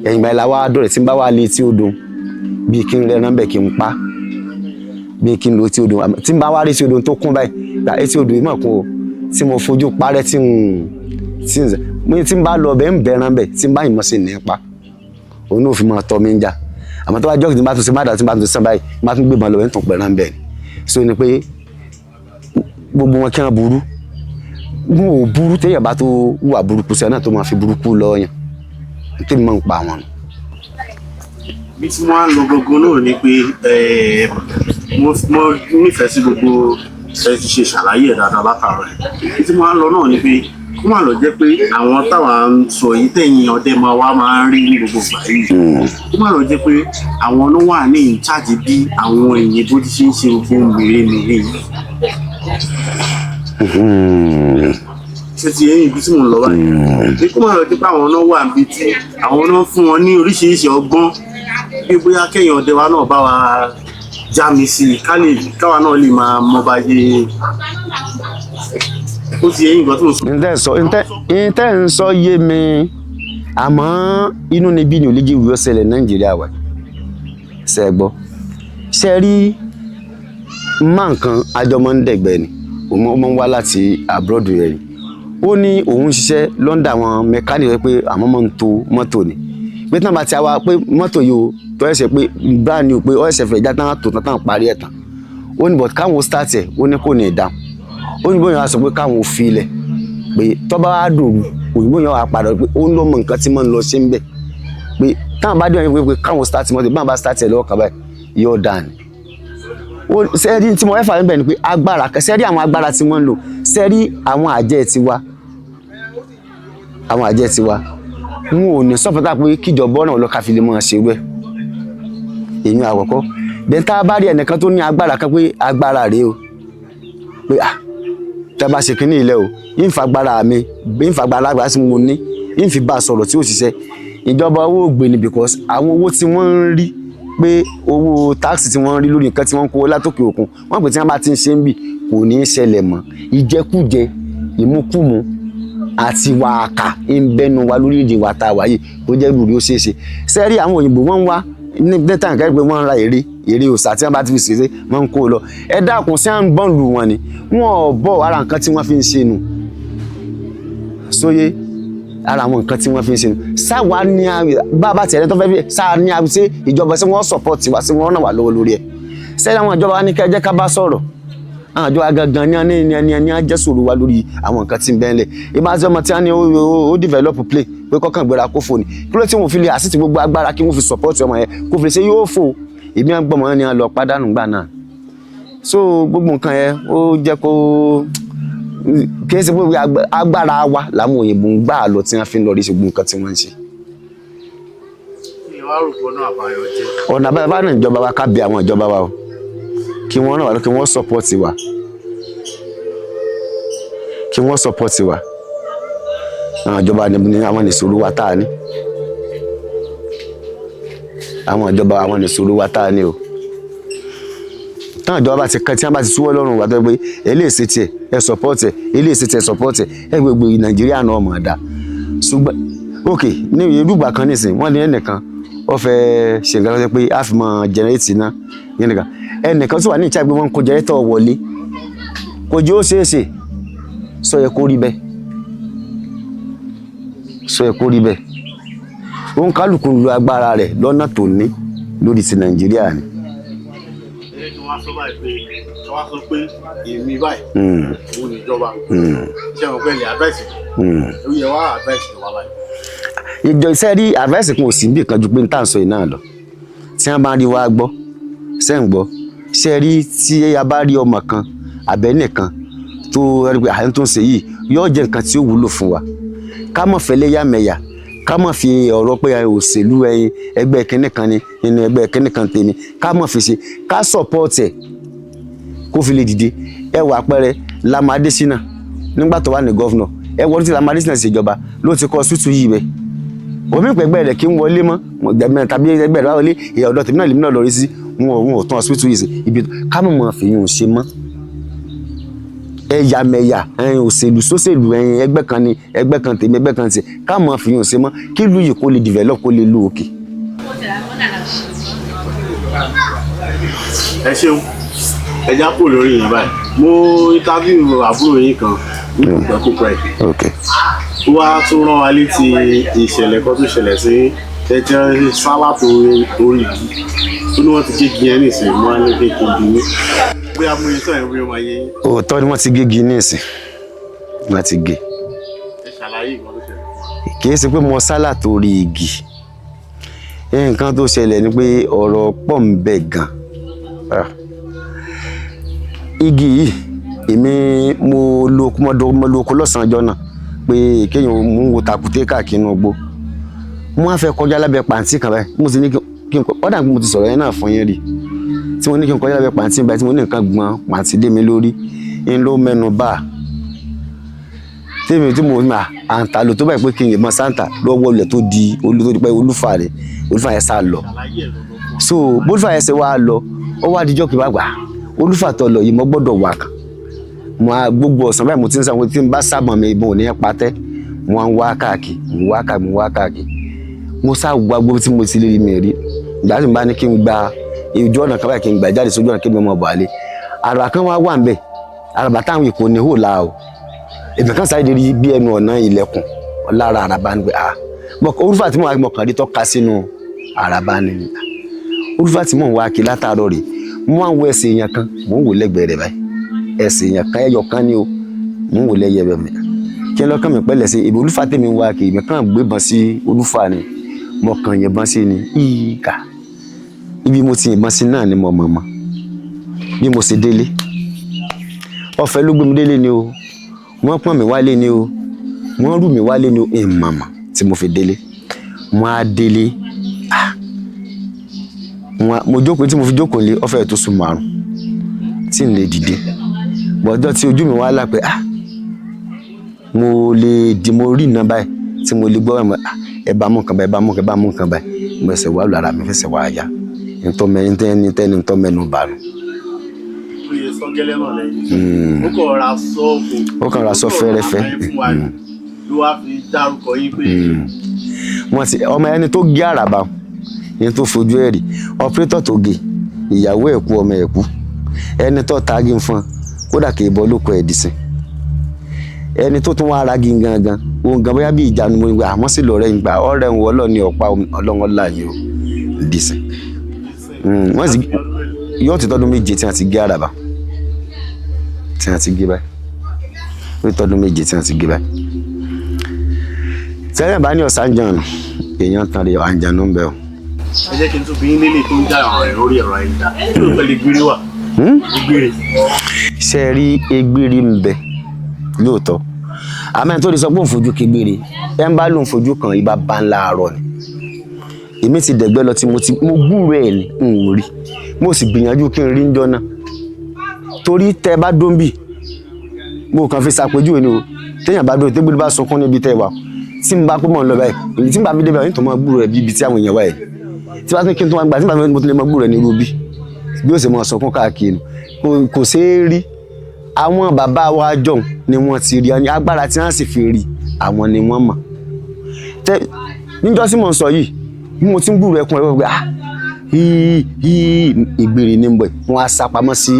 Speaker 1: ẹ̀yìn ìgbà ìlà wa dọ̀rẹ̀ tí n bá wà lé tí ó dùn bíi kí n rẹ́rán bẹ́ẹ̀ kí n pa bíi kí n lo tí ó dùn tí n bá wá rí tí ó dùn tó kún báyìí gbà etí ó dùn ìmọ̀ kún o tí mo fojú parẹ́ tí n bá lọ bẹ́ẹ̀ ń bẹ̀ràn bẹ́ẹ̀ tí n bá yìnbọn sí ní pa òun náà fi máa tọ́ mi ń jà àmọ́ tó bá jọ́ọ̀kì tí n bá tún ṣe má dà tí n bá tún sàn báyìí n bá tún gbé ìbọn lọ ẹ̀ ń tún pẹ̀ràn bẹ́ẹ̀ ni so ni pé gbogbo wọn kí wọn burú wọn ò burú téèyàn bá tó wà burúkú sí ẹ náà tó máa fi burúkú lọ yàn tèmi máa ń pa wọn.
Speaker 2: bí tí wọ́n á lọ gbogbo náà ni pé mo nífẹ̀ẹ́ sí gbogbo ẹ ti ṣe ṣàlàyé ẹ̀ dáadáa látàrọ̀ ẹ̀ bí tí wọ́n á lọ náà ni pé kó má lọ jẹ́ pé àwọn táwa ń sọ yìí tẹ̀yìn ọdẹ máa ń rí ní gbogbo ìgbà yìí kó má lọ jẹ́ pé àwọn ló wà ní ìcháàjì bí àwọn èèyàn bó ti ṣe ń ṣe gbogbo mèremère yìí. ṣe ti ẹ̀yìn ibi tí mò ń lọ báyìí bí kó má lọ jẹ́ pé àwọn náà wà níbi tí àwọn náà fún wọn ní oríṣiríṣi ọgbọ́n bí bóyá kẹ́yìn ọdẹ wa náà bá wa já mi sí i káwa náà lè máa mọ bá yé ó ti ẹ̀yìn nǹkan tó ń sọ.
Speaker 1: ntẹ́ ń sọ yé mi àmọ́ inú níbí ni olójú ìwé ọ̀sẹ̀lẹ̀ Nàìjíríà wà ṣe é gbọ́ ṣe rí má nǹkan àjọmọ́ ń dẹ̀gbẹ́ ni òun máa ń wá láti abroad rẹ̀ ni ó ní òun ṣiṣẹ́ London àwọn mẹkáníìkì pé àwọn máa ń to mọ́tò ni pé tí wọ́n bá ti wá pé mọ́tò yìí ó tó ẹsẹ̀ pé brand new pé ọ̀ẹ́sẹ̀ fẹ̀ já tán tó tán parí ẹ̀ tán ó ní but káwọn start ẹ̀ ó ní kò ní ìdáhùn òyìnbó yẹn wá sọ pé káwọn ò fi ilẹ̀ pé tọ́ba wá dùn òyìnbó yẹn wá padà pé ó ń lọ́ mọ nǹkan tí mo ń lọ ṣe ń bẹ̀ pé táwọn bá dé wọn pé káwọn start mọ́tò báwọn bá start ẹ̀ lọ́wọ́ kan báyìí yóò dà ní. sẹ́ẹ̀rí tí mo fẹ́ fà níbẹ̀ ni pé agbára sẹ́ẹ̀rí àwọn agbára tí wọ́n ń lò sẹ́ẹ̀rí àwọn àjẹ́ tiwa wọn ò ní sọ́pọ̀tà pé kíjọba náà lọ́ọ́ káfílẹ̀ mọ́ ṣe wẹ́ èyí àkọ́kọ́ then tá a bá rí ẹnìkan tó ní agbára kan pé agbára rèé o pé tá a bá ṣe kínní ilẹ̀ o yín fagbára mi yín fagbára agbára tí mo ní yín fi bá a sọ̀rọ̀ tí ó ṣiṣẹ́ ìjọba owó gbé ni because àwọn owó tí wọ́n ń rí pé owó táàsì tí wọ́n ń rí lórí nǹkan tí wọ́n ń kó látòkè òkun wọ́n pè tí wọ́n bá ti ń ṣe ń bì kò ní í ṣẹlẹ̀ mọ́ ìjẹkújẹ ìmúkúmu àti wàákà ń bẹnu wa lórílẹ̀-èdè wa tá a wà yìí tó jẹ́ lórí ó ṣeé ṣe sẹ́rí àwọn òyìnbó wọ́n ń wá ní dẹ́tà nǹkan pé wọ́n ń ra èrè òòsà tí wọ́n bá ti fi ṣèṣe wọ́n ń kó lọ ẹ dákun sí à ń bọ́n lù wọ́n ni wọ́n ò bọ̀ ara nǹkan tí wọ́n fi ń ṣe nù sóyè ara àwọn nǹkan tí wọ́n fi ń ṣe nù sáwa ní bàbá tẹ̀lé tó fẹ́ fi sáà ní àbí ṣe ìjọba sí wọ́n support wa sí wọ́n ràn wá lọ́wọ́ lórí ẹ̀ sẹ́yìn àwọn ìjọba wa ní kẹ́jẹ́ ká bá sọ̀rọ̀ àwọn ìjọba gangan ní ajẹ́ sọ̀rọ̀ wa lórí àwọn nǹkan tí ń bẹ́ẹ̀ lẹ̀ ìbá tí ọmọ tí wọ́n ní ó develop play pé kọ́kàn gbéra kó fò ní kí ló tí wọ́n fi lè àsìtì gbogbo agbára kí wọ́n fi support ọmọ yẹn kó fi lè ṣe yóò fò èmi à ń gbọ́mọ yẹn ni wọ́n lọ pàdánù gbà náà so gbogbo nǹkan yẹn ó jẹ́ kó kí ẹ ṣe pé agbára wa làwọn òyìnbó ń gbà lọ tí wọ́n fi ń lọ rí ṣe gbogbo nǹkan tí wọ́n ń ṣe. ọ̀nà àbáyọ bá náà ìjọba wa ká bẹ àwọn ìjọba wa o kí wọ́n náà wà kí wọ́n support wa kí wọ́n support wa àwọn ìjọba ní àwọn ìṣòro wa tá a ní àwọn ìjọba àwọn ìṣòro wa tá a ní o táwọn ìjọba bá ti kan tí wọ́n bá ti súwọ́ lọ́rùn wa tó pé eléyìí tiẹ̀ ẹ support ẹ eléyìí tiẹ̀ support ẹ gbogbo Nàìjíríà náà mọ̀ dá ṣùgbọ́n ok ní irúgbà kan nísìn wọ́n ní ẹnìkan ó fẹ́ ṣe nǹkan tó pé a fi mọ jẹnẹrétì náà ẹnìkan tó wà ní ìjà pé wọ́n ń kó jẹnẹrétọ̀ wọlé kò jẹ́ ó ṣeéṣe sọ yẹ kó rí bẹ́ẹ̀ sọ yẹ kó rí bẹ́ẹ̀ òun kálukú lu agbára rẹ̀ lọ́nà tó ní lórí ti Nàìjíríà ni.
Speaker 2: ẹ kí wọ́n sọ báyìí pé kí wọ́n sọ pé èmi báyìí òun níjọba ṣé wọn pẹ́ lè advice ó yẹ wá advice ìjọba báyìí.
Speaker 1: ìjọ iṣẹ́ rí advice kan ò sí bí kan ju pé ní tàǹsọ̀ yìí náà lọ tí wọ́n bá rí wa gbọ́ ṣe ń gbọ́ ṣe rí tí a bá rí ọmọ kan àbẹ́nìkan tó rí pé àyẹ̀ntó ń ṣe yìí yóò jẹ́ nǹkan tí ó wúlò fún wa ká mọ̀ fẹ́ lẹ́yàmẹ̀yà ká mọ̀ fi ọ̀rọ̀ pé òṣèlú ẹyin ẹgbẹ́ kínní kan ni nínú ẹgbẹ́ kínní kan tèmi ká mọ̀ fi ṣe ká support ẹ̀ kó fi lè dìde ẹ wà àpẹẹrẹ Lam Adésínà nígbà tó wà ní gọ́fúnà ẹ wọ́n ti Lam Adésínà ṣèjọba ló ti kọ́ ṣútù yìí bẹ́ẹ̀ omi ìpẹ́gbẹ́ rẹ̀ kí ń wọlé mọ́ tàbí ẹgbẹ́ rẹ̀ wọlé ìyá ọ̀dọ́ tèmi náà lèmi náà lọ rí sí wọn ò tán ṣútù yìí sí ibi ká mọ̀ fìyún ṣe mọ́ ẹ̀yàmẹ̀yà òṣèlú sóṣèlú ẹgbẹ́ kan ni ẹgbẹ́ kan tèmi ẹgbẹ́ kan tiẹ̀ ká mọ̀ fìyún ṣe mọ́ kí ìlú yìí kó lè develop kó lè lú òkè.
Speaker 2: ẹ ṣeun ẹ já kúrò lórí yìí báyìí mo interview àbúrò yín kan ní ìgbàkúpẹ́ ó wá tún rán wa létí ìṣẹ̀lẹ̀ kan tó ṣẹlẹ̀ sí ẹjẹ́ sálà tó orí igi tó ní wọ́n ti gé igi yẹn nìsín mọ́ ní kékeré ní bí amúyẹ sọ̀rọ̀ ìwé ọmọ ayé.
Speaker 1: òótọ́ ni wọ́n ti gé igi nìsín wọ́n ti gé.
Speaker 2: ẹ ṣàlàyé ìgbọ́n tó ṣẹlẹ̀.
Speaker 1: kì í ṣe pé mo sálà tó rí igi nǹkan tó ṣẹlẹ̀ ni pé ọ̀rọ̀ pọ̀ ń bẹ gan igi yìí èmi mo lo oko lọ́sàn-án ọjọ́ náà pé kéèyàn mú wo takùté káàkiri inú igbó mo á fẹ́ kọjá lábẹ́ pàǹtí kan báyìí mo sì ní kí n kọ́dà mo ti sọ̀rọ̀ yẹn náà fún yín rí tí mo ní kí n kọjá lábẹ́ pàǹtí báyìí tí mo ní nǹkan gbọ́n pàǹtí dé mi lórí ń ló mẹ́nu bá tí mo ní àǹtà lò tó báyìí pé kí n yìnbọn sáǹtà lọ́wọ́ ilẹ̀ tó di pé olúfà yẹn sá lọ so bólúfà yẹn ṣe wá lọ ó wá dijọ́ kí wá gbà olúfà tó lọ yìí mo gbọ́dọ̀ wà kàn mo gbogbo ọ̀sán báyìí mo ti ń sàn tí n bá sábà mi ìbọn ò ní patẹ́ mo ń wá káàkiri mo wá káàkiri mo sá wá gbogbo tí mo ti lè rí mi rí ìgbà tí mo bá ní kí n gba ìjọ ọ̀nà kan báyìí kí n gbà jáde sójú ọ̀nà kí mi mọ̀ bọ̀ àlẹ́ àràbà kan wá wà ń bẹ̀ àràbà táwọn ìkò ní hò la o èmi kan sáré rí bí ẹnu ọ̀nà ilẹ̀kùn lára àràbà ń gbé olúfà tí mo wá mọ̀kàn rí tọ́ka sínú àràbà ni olúfà tí mò ń wá kí látàárọ̀ rè mo wá ń wo ẹsẹ̀ èèyàn kan mò ń wò lẹ́gbẹ̀ẹ́ rẹ̀ báyìí ẹsẹ̀ èèyàn kan ẹyọ kan ni o mò ń wò lẹ́yẹ bẹ́ẹ̀ mi kí ẹ lọ́kàn mi pẹ́lẹ̀ sí ibi olúfà tèmi ń wá kí èmi kàn gbébọn sí olúfà ni mo kàn yìnbọn sí ni ìkà ibi mo ti yìnbọn sí náà ni mo mọ̀ bí mo ṣe délé ọ̀fẹ́ ló gbé mi délé ni o wọ́n pọ́n mi wálé ni o wọ́n rù mí wálé ni o ìmọ̀mọ̀ tí mo fi délé wọ́n á délé mo jókòó tí mo fi jókòó lé ọ̀fẹ́ tó sùn márùn tí n lè dìde bọ́jọ́ tí ojú mi wá lápẹ́ mo rí iná báyìí tí mo lè gbọ́ ẹ bá mú nǹkan báyìí ẹ bá mú nǹkan báyìí mo ẹsẹ̀ wà lára mi fẹsẹ̀ wà áyá ntọ́ mẹ́nu bànú. ó kàn ra sọ fẹ́rẹ́fẹ́
Speaker 2: ló wá fi dárúkọ yín pé.
Speaker 1: wọ́n ti ọmọ ẹni tó gé àràbà yẹn tó fojú ẹ̀ rí ọpẹ́rẹ́tọ̀ tó gé ìyàwó ẹ̀ kú ọmọ ẹ̀ kú ẹni tó taagi ń fún kódà kì í bọ́ lóko ẹ̀ dìsìn ẹni tó tún wá ara gi gangan òun gan bóyá bí ìjánu mo gbà àmọ́ sí lọ́rẹ́ ìgbà ọ̀rẹ́ ń wọlọ́ ní ọ̀pá ọlọ́wọ́n láàyè o dìsìn wọ́n sì yóò ti tọ́dún méje tí wọ́n ti gé àràbà tí wọ́n ti gé báyìí yóò tọ́dún méje tí wọ́n ti gé báyìí sẹ́yìn bá ní ọ̀sán jàn èèyàn tán rẹ̀ àǹjànú ń bẹ o.
Speaker 2: ẹ jẹ́ kí n tún bí yín lélẹ̀ tó ń já àwọn ẹ̀rọ orí ẹ̀rọ ayélujára kí ló fẹ́ lè gbére wà gbére.
Speaker 1: ṣe rí egbére ń bẹ lóòótọ́ àmọ́ tó lè sọ pé òun fojú kegbére ẹ ń bá lóun fojú kan ìbá bá ńlá àárọ̀ ni èmi ti dẹ̀gbẹ́ lọ tí mo gbúrò ẹ̀ ní n ò rí mo sì gbìyànjú kí n rí ń jọ́nà torí tẹ bá dóńbì mo kàn fi ṣàpèjúwe ni o téèyàn bá dúró tégbé bá sunkún níbi tẹ́ wà tí n bá pé mọ̀ ń lọ báyìí tí n bá fi dé báyìí tó mọ gbúrò rẹ̀ bíbi tí àwọn èèyàn wà yìí tí bá tún kí n tó máa gbà tí n bá fi mo tún lè mọ gbúrò rẹ̀ ní irú bí ó sì mọ sunkún káàkiri kò ṣeé rí àwọn bàbá wa jọ̀hún ni wọ́n ti rí agbára tí wọ́n sì fi rí àwọn ni wọ́n mọ̀ níjọ́ tí mo ń sọ yìí bí mo ti ń gbúrò ẹkún rẹ̀ wọ́n ìgbèrè ní mbọ̀ wọn á sá pamọ́ sí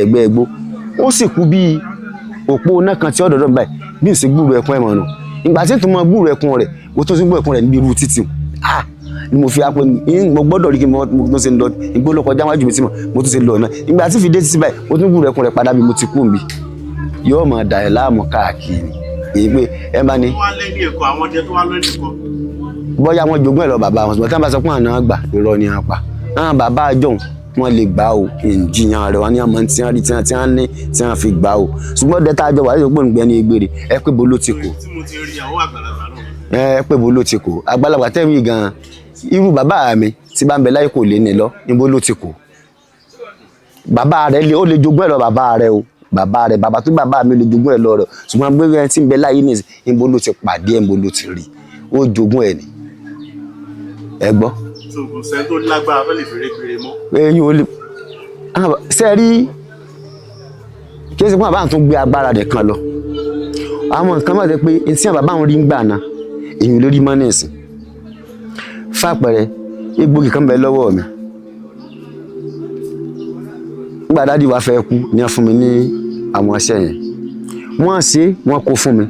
Speaker 1: ẹgbẹ́ ẹgbó ó sì kú bí òpó náà kan tí ó dọ̀dọ̀ báyìí bí n sì gbúrò ẹkún ẹ̀mọ̀ nù ìgbà tí n tún mọ gbúrò ẹkún rẹ̀ mo tún sí gbúrò ẹkún rẹ̀ níbi irú títì ni mo fi apò mo gbọ́dọ̀ rí kí mo tún ṣe lọ ìgbó lọ́kọ̀ jáwájú mi tí mo tún ṣe lọ náà ìgbà tí fi dé títí báyìí mo tún gbúrò ẹkún rẹ̀ padà bí mo ti kú mi yóò máa dà ẹ́ láàmú káàkiri èyí pé ẹ bá ní. bọ́yá wọn jogún ẹ̀ lọ bàbá wọn ṣùgbọ́n tí wọ́n bá sọ pé àná gbà irọ́ ni wọ́n pa àwọn bàbá àjọhùn wọn lè gbà o ìjìyàn rẹ̀ wọn ní àmọ́ tí wọ́n rí tí wọ́n ní tí wọ́n fi gbà o ṣùgbọ́n dẹ́ta àjọ wà lóṣù gbòǹgbẹ́ ní egbèrè ẹ pé bolo ti kò ẹ pé bolo ti kò àgbàlagbà tẹ́wì gan-an irú bàbá mi tí bá ń bẹ láyé kò lè ní lọ ní bolo ti kò bàbá rẹ̀ ó lè jogún ẹ̀ lọ bàbá rẹ̀ o bàbá rẹ̀ bàbá tó bàbá mi lè jogún ẹ̀ lọ rẹ̀ ṣùgbọ́n gbẹ́rẹ́ tí ń bẹ láyé nìyí ní bolo ti pàdé ẹ̀ ń bolo ti rí ó jogún ẹ̀ ni ẹ gbọ́.
Speaker 2: kò sẹ́ni tó lágbára fẹ́ lè fèrè pèrè mọ́.
Speaker 1: ẹyin ò lè ṣe rí kí ẹ sì fún àbá tó gbé agbára rẹ̀ kan lọ àwọn nǹkan máa tẹ pé etí àwọn bàbá wọn rí ń gbà náà èyí ò lè rí mọ́ ní ìsìn fàpẹẹrẹ egbògi kan bẹ lọ́wọ́ mi nígbà dádì wa fẹ́ kú ní wọ́n fún mi ní àwọn ọṣẹ yẹn wọ́n ṣe wọ́n kó fún mi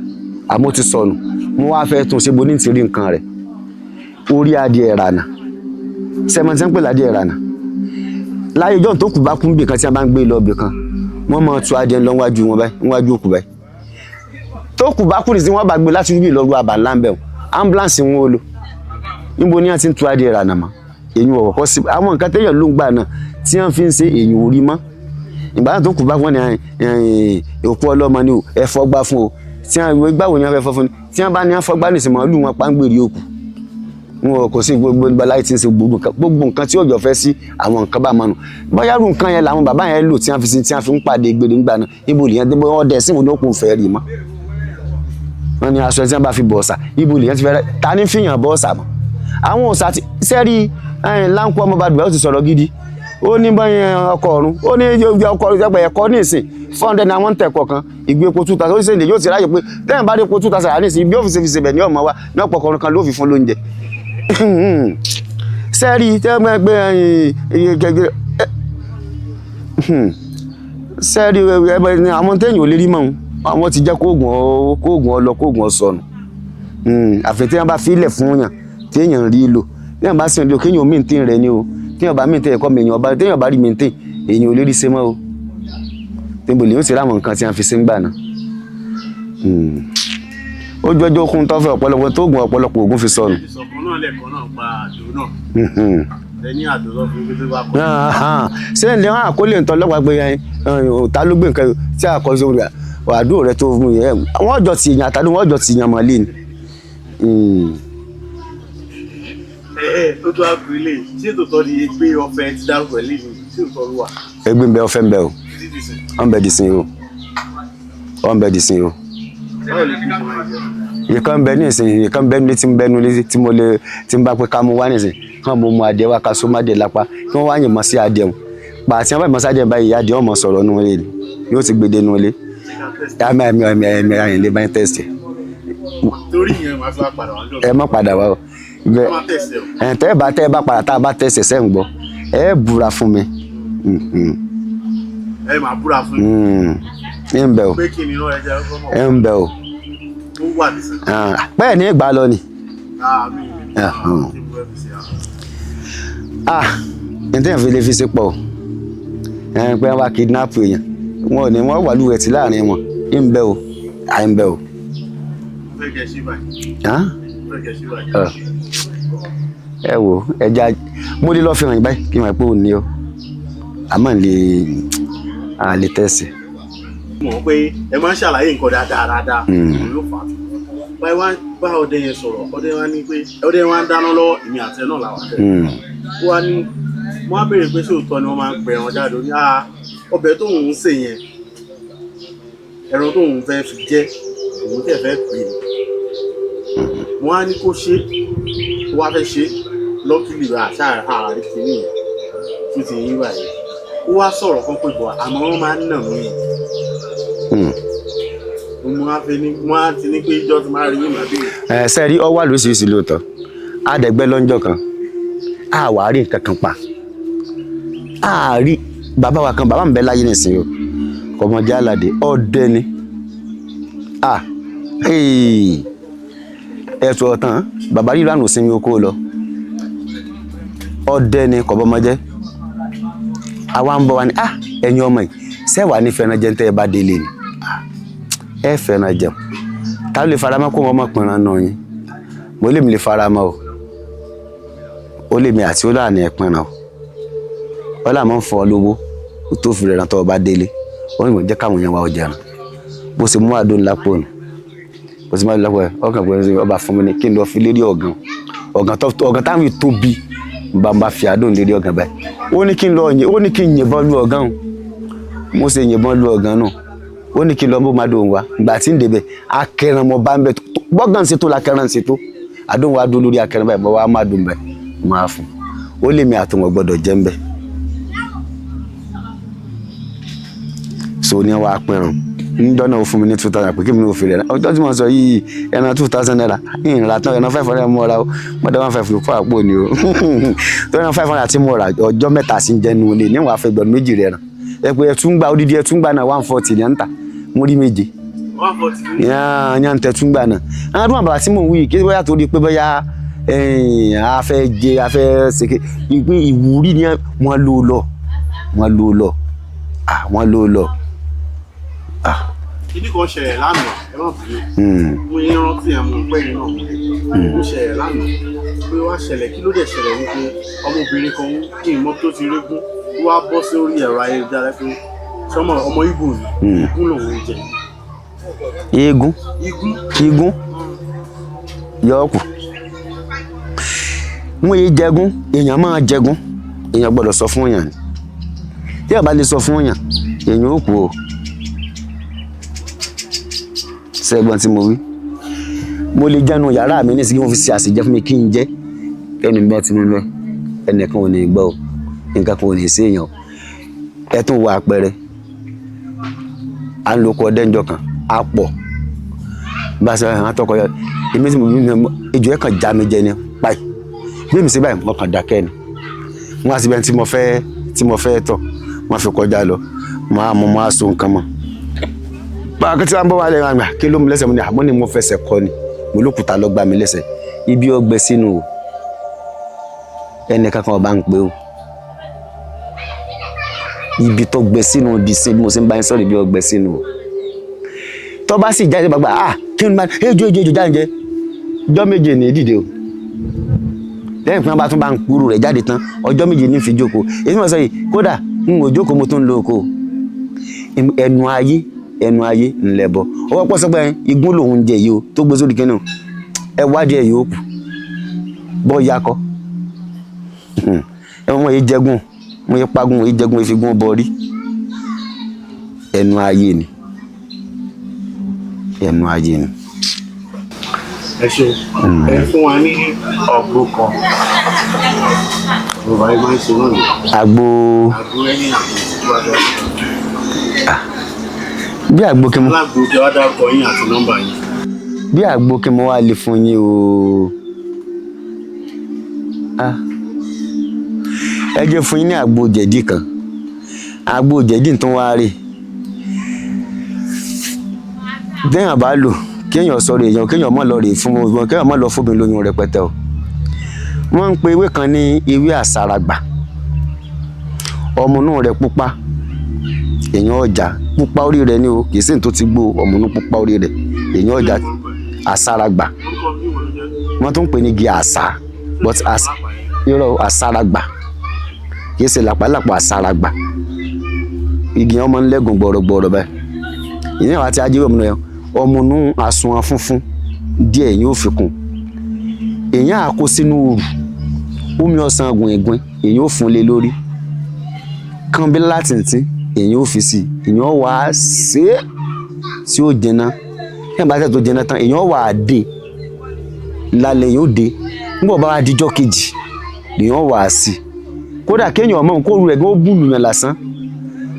Speaker 1: àmọ́ ti sọnù mo wá fẹ́ tún ṣe bo ní ti rí nǹkan rẹ̀ orí adìẹ ìrànà sẹ́mọ̀tì ń pè ládìẹ ìrànà láyé ìjọ́ tó kù bá kú níbì kan tí a bá ń gbé lọ ibì kan wọ́n máa tu adìẹ lọ níwájú wọn báyìí níwájú òkú báyìí tó kù bá kú ní sí wọ́n bá gbé láti rúbì lọ́rùú àbá ńlá ń bẹ̀ ambulance wọn ò lò níbo ni wọ́n ti ń tu adìẹ ìrànà mọ́ èyí wọ̀ wọ́pọ̀ sí àwọn nǹkan téèyàn ló ń gbà náà tí wọ́n fi ń ṣe èyí ò rí mọ́ ìgbà tó kù bá wọn ní òkú ọlọ́mọ ni ẹ̀fọ́ gbá fún o tí wọ́n gbàwò ní wọ́n fẹ́ fọ́ fún tí wọ́n bá ní wọ́n fọ́ gbá nìsín màálù wọn pàǹgbèrè òkú wọn kò sí gbogbo ìgbàláyé tí ń ṣe gbogbo nǹkan tí òjò fẹ́ sí àwọn nǹkan bá máa nù bóyá irú nǹkan yẹn làwọn bàbá yẹn lò tí wọ́n fi ń pàdé gbèrè ńgbà náà ibo lèyàn dé bóyá ọdẹ sí ìwòlò òkú fẹ́ rí mọ́ wọn ní aṣọ tí wọ́n bá fi bọ̀ ọ̀sà ibo lèyàn ti fẹ́ ta ní fìyàn bọ̀ ọ̀sà mọ́ àwọn ọ̀sà ti sẹ́rí láńkú ọmọ bá dùbẹ́ ó ti sọ̀rọ̀ gidi ó ní báyẹn ọkọ̀ ọ̀run ó ní ọkọ̀ ẹ̀kọ́ ní ìsìn 400 na wọ́n tẹ̀ kọ̀ọ̀kan ìgbé epo 2000 ó sì ṣe yóò ti ráyè pé tẹ́yìn bá dé epo 2000 rà ní ìsìn ibi ọ́fíìsì fi ṣe bẹ̀ ní ọmọ wa ní ọ̀pọ̀ ọkọ̀ kan ló fi fún lóúnjẹ sẹ́rí tẹ́gbẹ́ sẹ́rí àwọn téèyàn ò lè rí mọ́ àwọn ti jẹ́ kóògùn ọlọ kóògùn ọsọnù àfẹ́ tí wọ́n bá fílẹ̀ fún yàn téèyàn rí lò téèyàn bá sì ń lò kéèyàn mìntín rẹ̀ ni o téèyàn bá mìntín ẹ̀kọ́ mi téèyàn bá rí mìntín èèyàn ò lè rí ṣe mọ́ o tẹ́gbẹ́ lè ó ti ráwọn nǹkan tí wọ́n fi ṣe ń gbà náà ó jọjọ́ okun tó fẹ́ ọ̀pọ̀lọpọ̀ tó gùn ọ̀pọ̀lọpọ̀ ògùn fi sọnù.
Speaker 2: ìsọ̀kan náà lẹ́ẹ̀kan náà pa àdó náà ẹni àdó lọ fún ibi tó bá kọ́.
Speaker 1: ṣé ǹdẹ́ wọn àkólé ń tọ́ ọlọ́pàá pé ta ló gbé nǹkan tí a kọ́ sí orí àdó rẹ tó mú yẹn wọ́n jọ ti yàn àtàdé wọ́n jọ ti yàn mọ́lẹ́ ni.
Speaker 2: tó tó àgbélé ṣé tòótọ́ ni ẹgbẹ́ ọ̀fẹ́ ti dárúkọ ẹ̀ lẹ́yìn tí ò tọ́lú wà.
Speaker 1: ẹgbẹ́ ń bẹ ọ̀fẹ́ ń bẹ o wọ́n bẹ dìsín o wọ́n bẹ dìsín o ìkan bẹ ní ìsìn ìkan bẹ ní tí ń bẹnu ní tí mo lè tí ń bá pé ká mú wá ní ìsìn kí wọn mú adìẹ wá ká so má dé lápá kí wọn wá yìnbọn sí adìẹ wọn pa àti wọn bá yìnbọn sí adìẹ báyìí adìẹ wọn mọ sọ̀rọ̀ nù ilé yóò ti gbé dénú ilé ẹmí ayìn lè bá yín tẹsítì.
Speaker 2: torí yẹn máa fi wá padà wá jọ.
Speaker 1: ẹ má padà wá o tẹ́ ẹ bá padà tá a bá tẹsẹ̀ sẹ́ ń gbọ́ ẹ búra fún mi.
Speaker 2: ẹ máa búra fún mi.
Speaker 1: ń bẹ o
Speaker 2: pé kí ni náà ẹ jẹ́ ọkọ mọ̀.
Speaker 1: ẹ ń bẹ o bẹ́ẹ̀ ní ìgbà lọ ni. ní tẹ́yàn fi lè fi sí pọ̀ pé wọ́n wá kidnap èèyàn wọn ò ní wọ́n wà lúwẹ̀ tí láàrin wọn ń bẹ o à ń bẹ o. ẹ wo ẹja mo lè lọ fi hàn yín báyìí kí n máa pé òun ni o àmọ́ lè tẹ̀sí.
Speaker 2: mọ̀ pé ẹ máa ń ṣàlàyé nǹkan dáadáa ló fà á báyìí wá bá ọdẹ yẹn sọ̀rọ̀ ọdẹ wa ní pé ọdẹ wa ń dáná lọ́wọ́ èmi àtẹ náà làwọn àtẹ ó wá ní wọ́n á béèrè pé sóòótọ́ ni wọ́n máa ń pẹ ẹran jáde ní ọbẹ̀ tó ń sè yẹn ẹran tóun fẹ́ fi jẹ́ òun tẹ̀ fẹ́ pè é wọ́n á ní kó ṣe wá fẹ́ ṣe lọ́kìlì àṣà àárín kìíní yẹn tó ti yí báyìí ó wá sọ̀rọ̀ kan pé bọ̀ àmọ́ wọ́n máa ń nà mí wọ́n á ti ní pé ìjọ ti máa rí yín màbí.
Speaker 1: sẹ́ẹ̀rí ọ wà lóṣìṣì lóòótọ́ àdẹ̀gbẹ́ lọ́njọ́ kan àwárí nǹkan kan pa àárí bàbá wa kan bàbá mi bẹ láyé nìsín o kọmọdé aládé ọdẹ ni ẹ̀sùn ọ̀tàn bàbá rí ìlànà òsinmi oko lọ ọdẹ ni kọ̀bọ́mọjẹ́ àwa ń bọ̀ wá ní ẹ̀yin ọmọ yìí sẹ́wàá ní fẹ́ràn jẹ́ ń tẹ́ ẹ bá délé ni ẹ fẹ́ràn jẹun ta ló lè faramọ́ kó wọn mọ̀ pìnran náà yín mo lè mi lè faramọ́ o ó lè mi àti ó láàánú ẹ̀ pìnran o ó là máa ń fọ́ lówó tó fi rẹ̀ ràn tó bá délé wọ́n yìnbọn jẹ́ káwọn èèyàn wa ọjà ràn bó ṣe mú àdó ńlá pò nù bó ṣe máa lọ́pọ̀ ẹ̀ ọkàn pé ọba fún mi ní kí n lọ fi lérí ọ̀gàn táwọn tóbi bàbá fi àdó lérí ọ̀gàn báyìí ó ní kí n yìnbọn lu ọ̀gàn o mo ṣe yìnbọn lu ọ̀gàn náà ó ní kí n lọ bó máa dóhùn wa ìgbà tí ń débẹ̀ akẹran mọ bá ń bẹ gbọ́gàn ṣe tó la kẹran ṣe tó àdóhùn wa dó lórí akẹran báyìí mọ wa má dùn bẹ́ẹ̀ máa fún ó lè mi àtúnwọ̀ gbọ́dọ̀ jẹ́ ń bẹ́ẹ̀. so ní wàá pẹ̀rùn níjọ́ náà ó fún mi ní 2000 pé kí mi ní òfin rẹ̀ ọjọ́ tí mo sọ yìí ẹran 2000 naira ìrìnlá tán ẹran 500 mo ra ó mọ́tò 150 fún àpò ni o tó ẹran 500 àti mo ra ọjọ́ mẹ́ta sí jẹnu olè níwọ̀n afẹ́gbọ̀n méjì rẹ̀ ràn ẹ pé ẹtúngbà odidi ẹtúngbà náà 140 ní à ń tà mo rí méje
Speaker 2: 140
Speaker 1: yàn tẹ túngbà náà àwọn tó wà bàbá tí mò ń wí kí bóyá tó di pé bóyá afẹ́ jẹ afẹ́ ṣèké ìpín ìwúrí ni wọ́n lò lọ
Speaker 2: kíní kan ṣẹlẹ̀ lánàá ẹ má bínú mo yẹn rántí ẹ̀ mọ̀ pé iná mo ṣẹlẹ̀ lánàá pé wá ṣẹlẹ̀ kí ló dẹ̀ ṣẹlẹ̀ wípé ọmọbìnrin kan kí n mọ̀ tó ti régún wá bọ́ sí orí ẹ̀rọ ayélujára pé sọmọ ọmọ Ìgbò ni igún lòun jẹ. igún yọkù wọn yé jẹgún èèyàn máa jẹgún èèyàn gbọ́dọ̀ sọ fún èèyàn tí a bá lè sọ fún èèyàn èèyàn ó kú o sẹ́gbọ́n tí mo wí mo lè jẹ́nu yàrá mi nísìnyí wọ́n fi ṣe àṣejẹ́ fún mi kí n jẹ́ ẹnu mi bá ti mú lọ ẹnìkan ò ní gbọ́ o nǹkan kan ò ní sí èèyàn ẹ tún wọ àpẹẹrẹ à ń lo ọkọ̀ ọdẹ́njọ kan á pọ̀ bá a ṣe àwọn atọ́kọ̀ yọ èmi tí mo bí ejò ẹ̀ kàn já mi jẹ ni báyìí bí èmi sí báyìí mo kàn dákẹ́ ni wọ́n á sì bẹ́ẹ̀ tí mo fẹ́ tọ̀ wọ́n fi kọjá lọ mo á so nǹkan mọ́ báwo kí tí wọ́n bọ́ wá lẹ́yìn àgbà kí ló mú lẹ́sẹ̀ mo ní àmọ́ ni mo fẹsẹ̀ kọ ni mo lókùtà lọ gbá mi lẹ́sẹ̀ ibi ọgbẹ́ sínú o ẹnì kankan ọba ń pè o ibi tó gbẹ sínú ibi sí mo sì ń bá yín sọ̀rọ̀ ibi ọgbẹ́ sínú o tó bá sì jáde gbàgbà kí ni máa ejò jáde ọjọ́ méje ní dìde o lẹ́yìn pé wọ́n bá tún bá ń kúrú rẹ̀ jáde tán ọjọ́ méje ní fi jókòó èyí mo sọ yìí kódà n ò jókòó mo tún ń lo oko ẹnu ayé ńlẹbọ ọwọ́ pọ̀ sọ́gbà igún lòun jẹ yìí o tó gbé sórí kẹ́nà ẹ wádìí ẹ̀ yóò kù bọ́ yakọ́ ẹ wọ́n yé jẹgún wọ́n yé pagún wọ́n yé jẹgún ìfigún bọ́ rí ẹnu ayé ni ẹ ṣe ẹ fún wa ní ọgbó kan yorùbá yìí máa ń ṣe náà ni
Speaker 1: àgbo
Speaker 2: ẹni àgbò
Speaker 1: bí àgbo kí mo
Speaker 2: alágbó tẹ wá dárúkọ yín àti nọ́mbà yín
Speaker 1: bí àgbo kí mo wá lè fún yín o ẹ jẹ́ fún yín ní àgbo jẹ̀dí kan àgbo jẹ̀dí tó wá rí déèyàn bá lò kéèyàn sọ̀rọ̀ èèyàn kéèyàn mọ̀ lọ rè fún wọn kéèyàn mọ̀ lọ fún mi lóyún rẹpẹtẹ o wọ́n ń pe ewé kan ní ewé àsaragbà ọmọnú rẹ̀ pupa èèyàn ọjà pupa orí rẹ̀ ni o kì í sì tó ti gbó ọmọnú pupa orí rẹ̀ èèyàn ọjà àsaragbà wọ́n tún ń pè ní igi àṣà but irọ́ àsaragbà kì í ṣe làpálàpọ̀ àsaragbà igi ọmọ ńlẹ́gùn gbọ̀rọ̀gbọ̀rọ̀ báyìí ìyẹn àti ajé ọmọnú àsùnwọ̀n funfun díẹ̀ yóò fi kún èèyàn àkó sínú òrù omi ọsàn gbìngbìn èèyàn ò fún lé lórí kànbí látìntì èèyàn ò fi sí èèyàn wà á ṣe é tí ó jẹná yẹn bá tẹ̀ tó jẹná tán èèyàn wà á dé lálẹ́ yóò dé nígbà bá wá dijọ́ kejì èèyàn wà á sí kódà kéèyàn ọmọ kó ru ẹ̀gbọ́n ó bùlù yàn lásán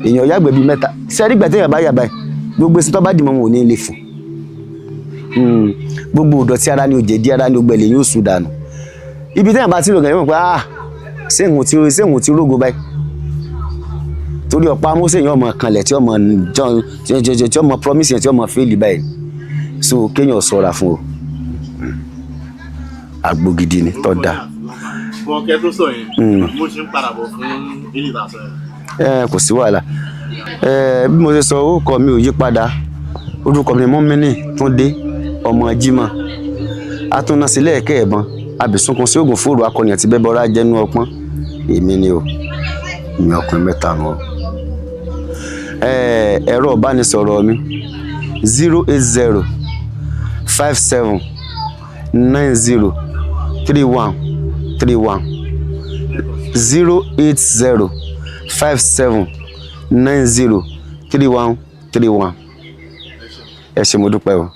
Speaker 1: èèyàn yàgbẹ́ bíi mẹ́ta sẹ́rí gbà téèyàn bá yàgbá gbogbo èsì tó bá dìmọ̀ wọn ò ní lè fò gbogbo ìdọ̀tí ara ni ò jẹ̀dí ara ni ò gbẹ̀lẹ̀ yóò sùn dànù ibi téèyàn bá ti lò gàn yóò mọ̀ pé séhùn ti rógo báyìí torí ọ̀pá amóṣe yẹn ọmọ kanlẹ̀ tí ọmọ promise yẹn tí ọmọ fail báyìí so kéèyàn ṣọ́ra fún o àgbo gidi ni tó dáa.
Speaker 2: wọn kẹ tó sọ yẹn mo ṣe ń padà bọ̀ fún ilé ìtasọ yẹn.
Speaker 1: Kò sí wàhálà bí mo ṣe sọ orúkọ mi ò yí padà orúkọ mi Mọ́mínì Túndé ọmọ Jímọ̀ atúnasílẹ̀ ẹ̀kẹ́ ẹ̀bọn abìsunkun sí oògùn fóòrò akọni àti bẹ́bọ̀rá jẹ́nu ọpọ́n èmi ni o ìyẹn ọkùnrin mẹ́ta nù. Ẹ̀rọ ìbánisọ̀rọ̀ mi 080 57 90 31 31 080 57 90 31 31 ẹ ṣé mo dúpẹ́ o.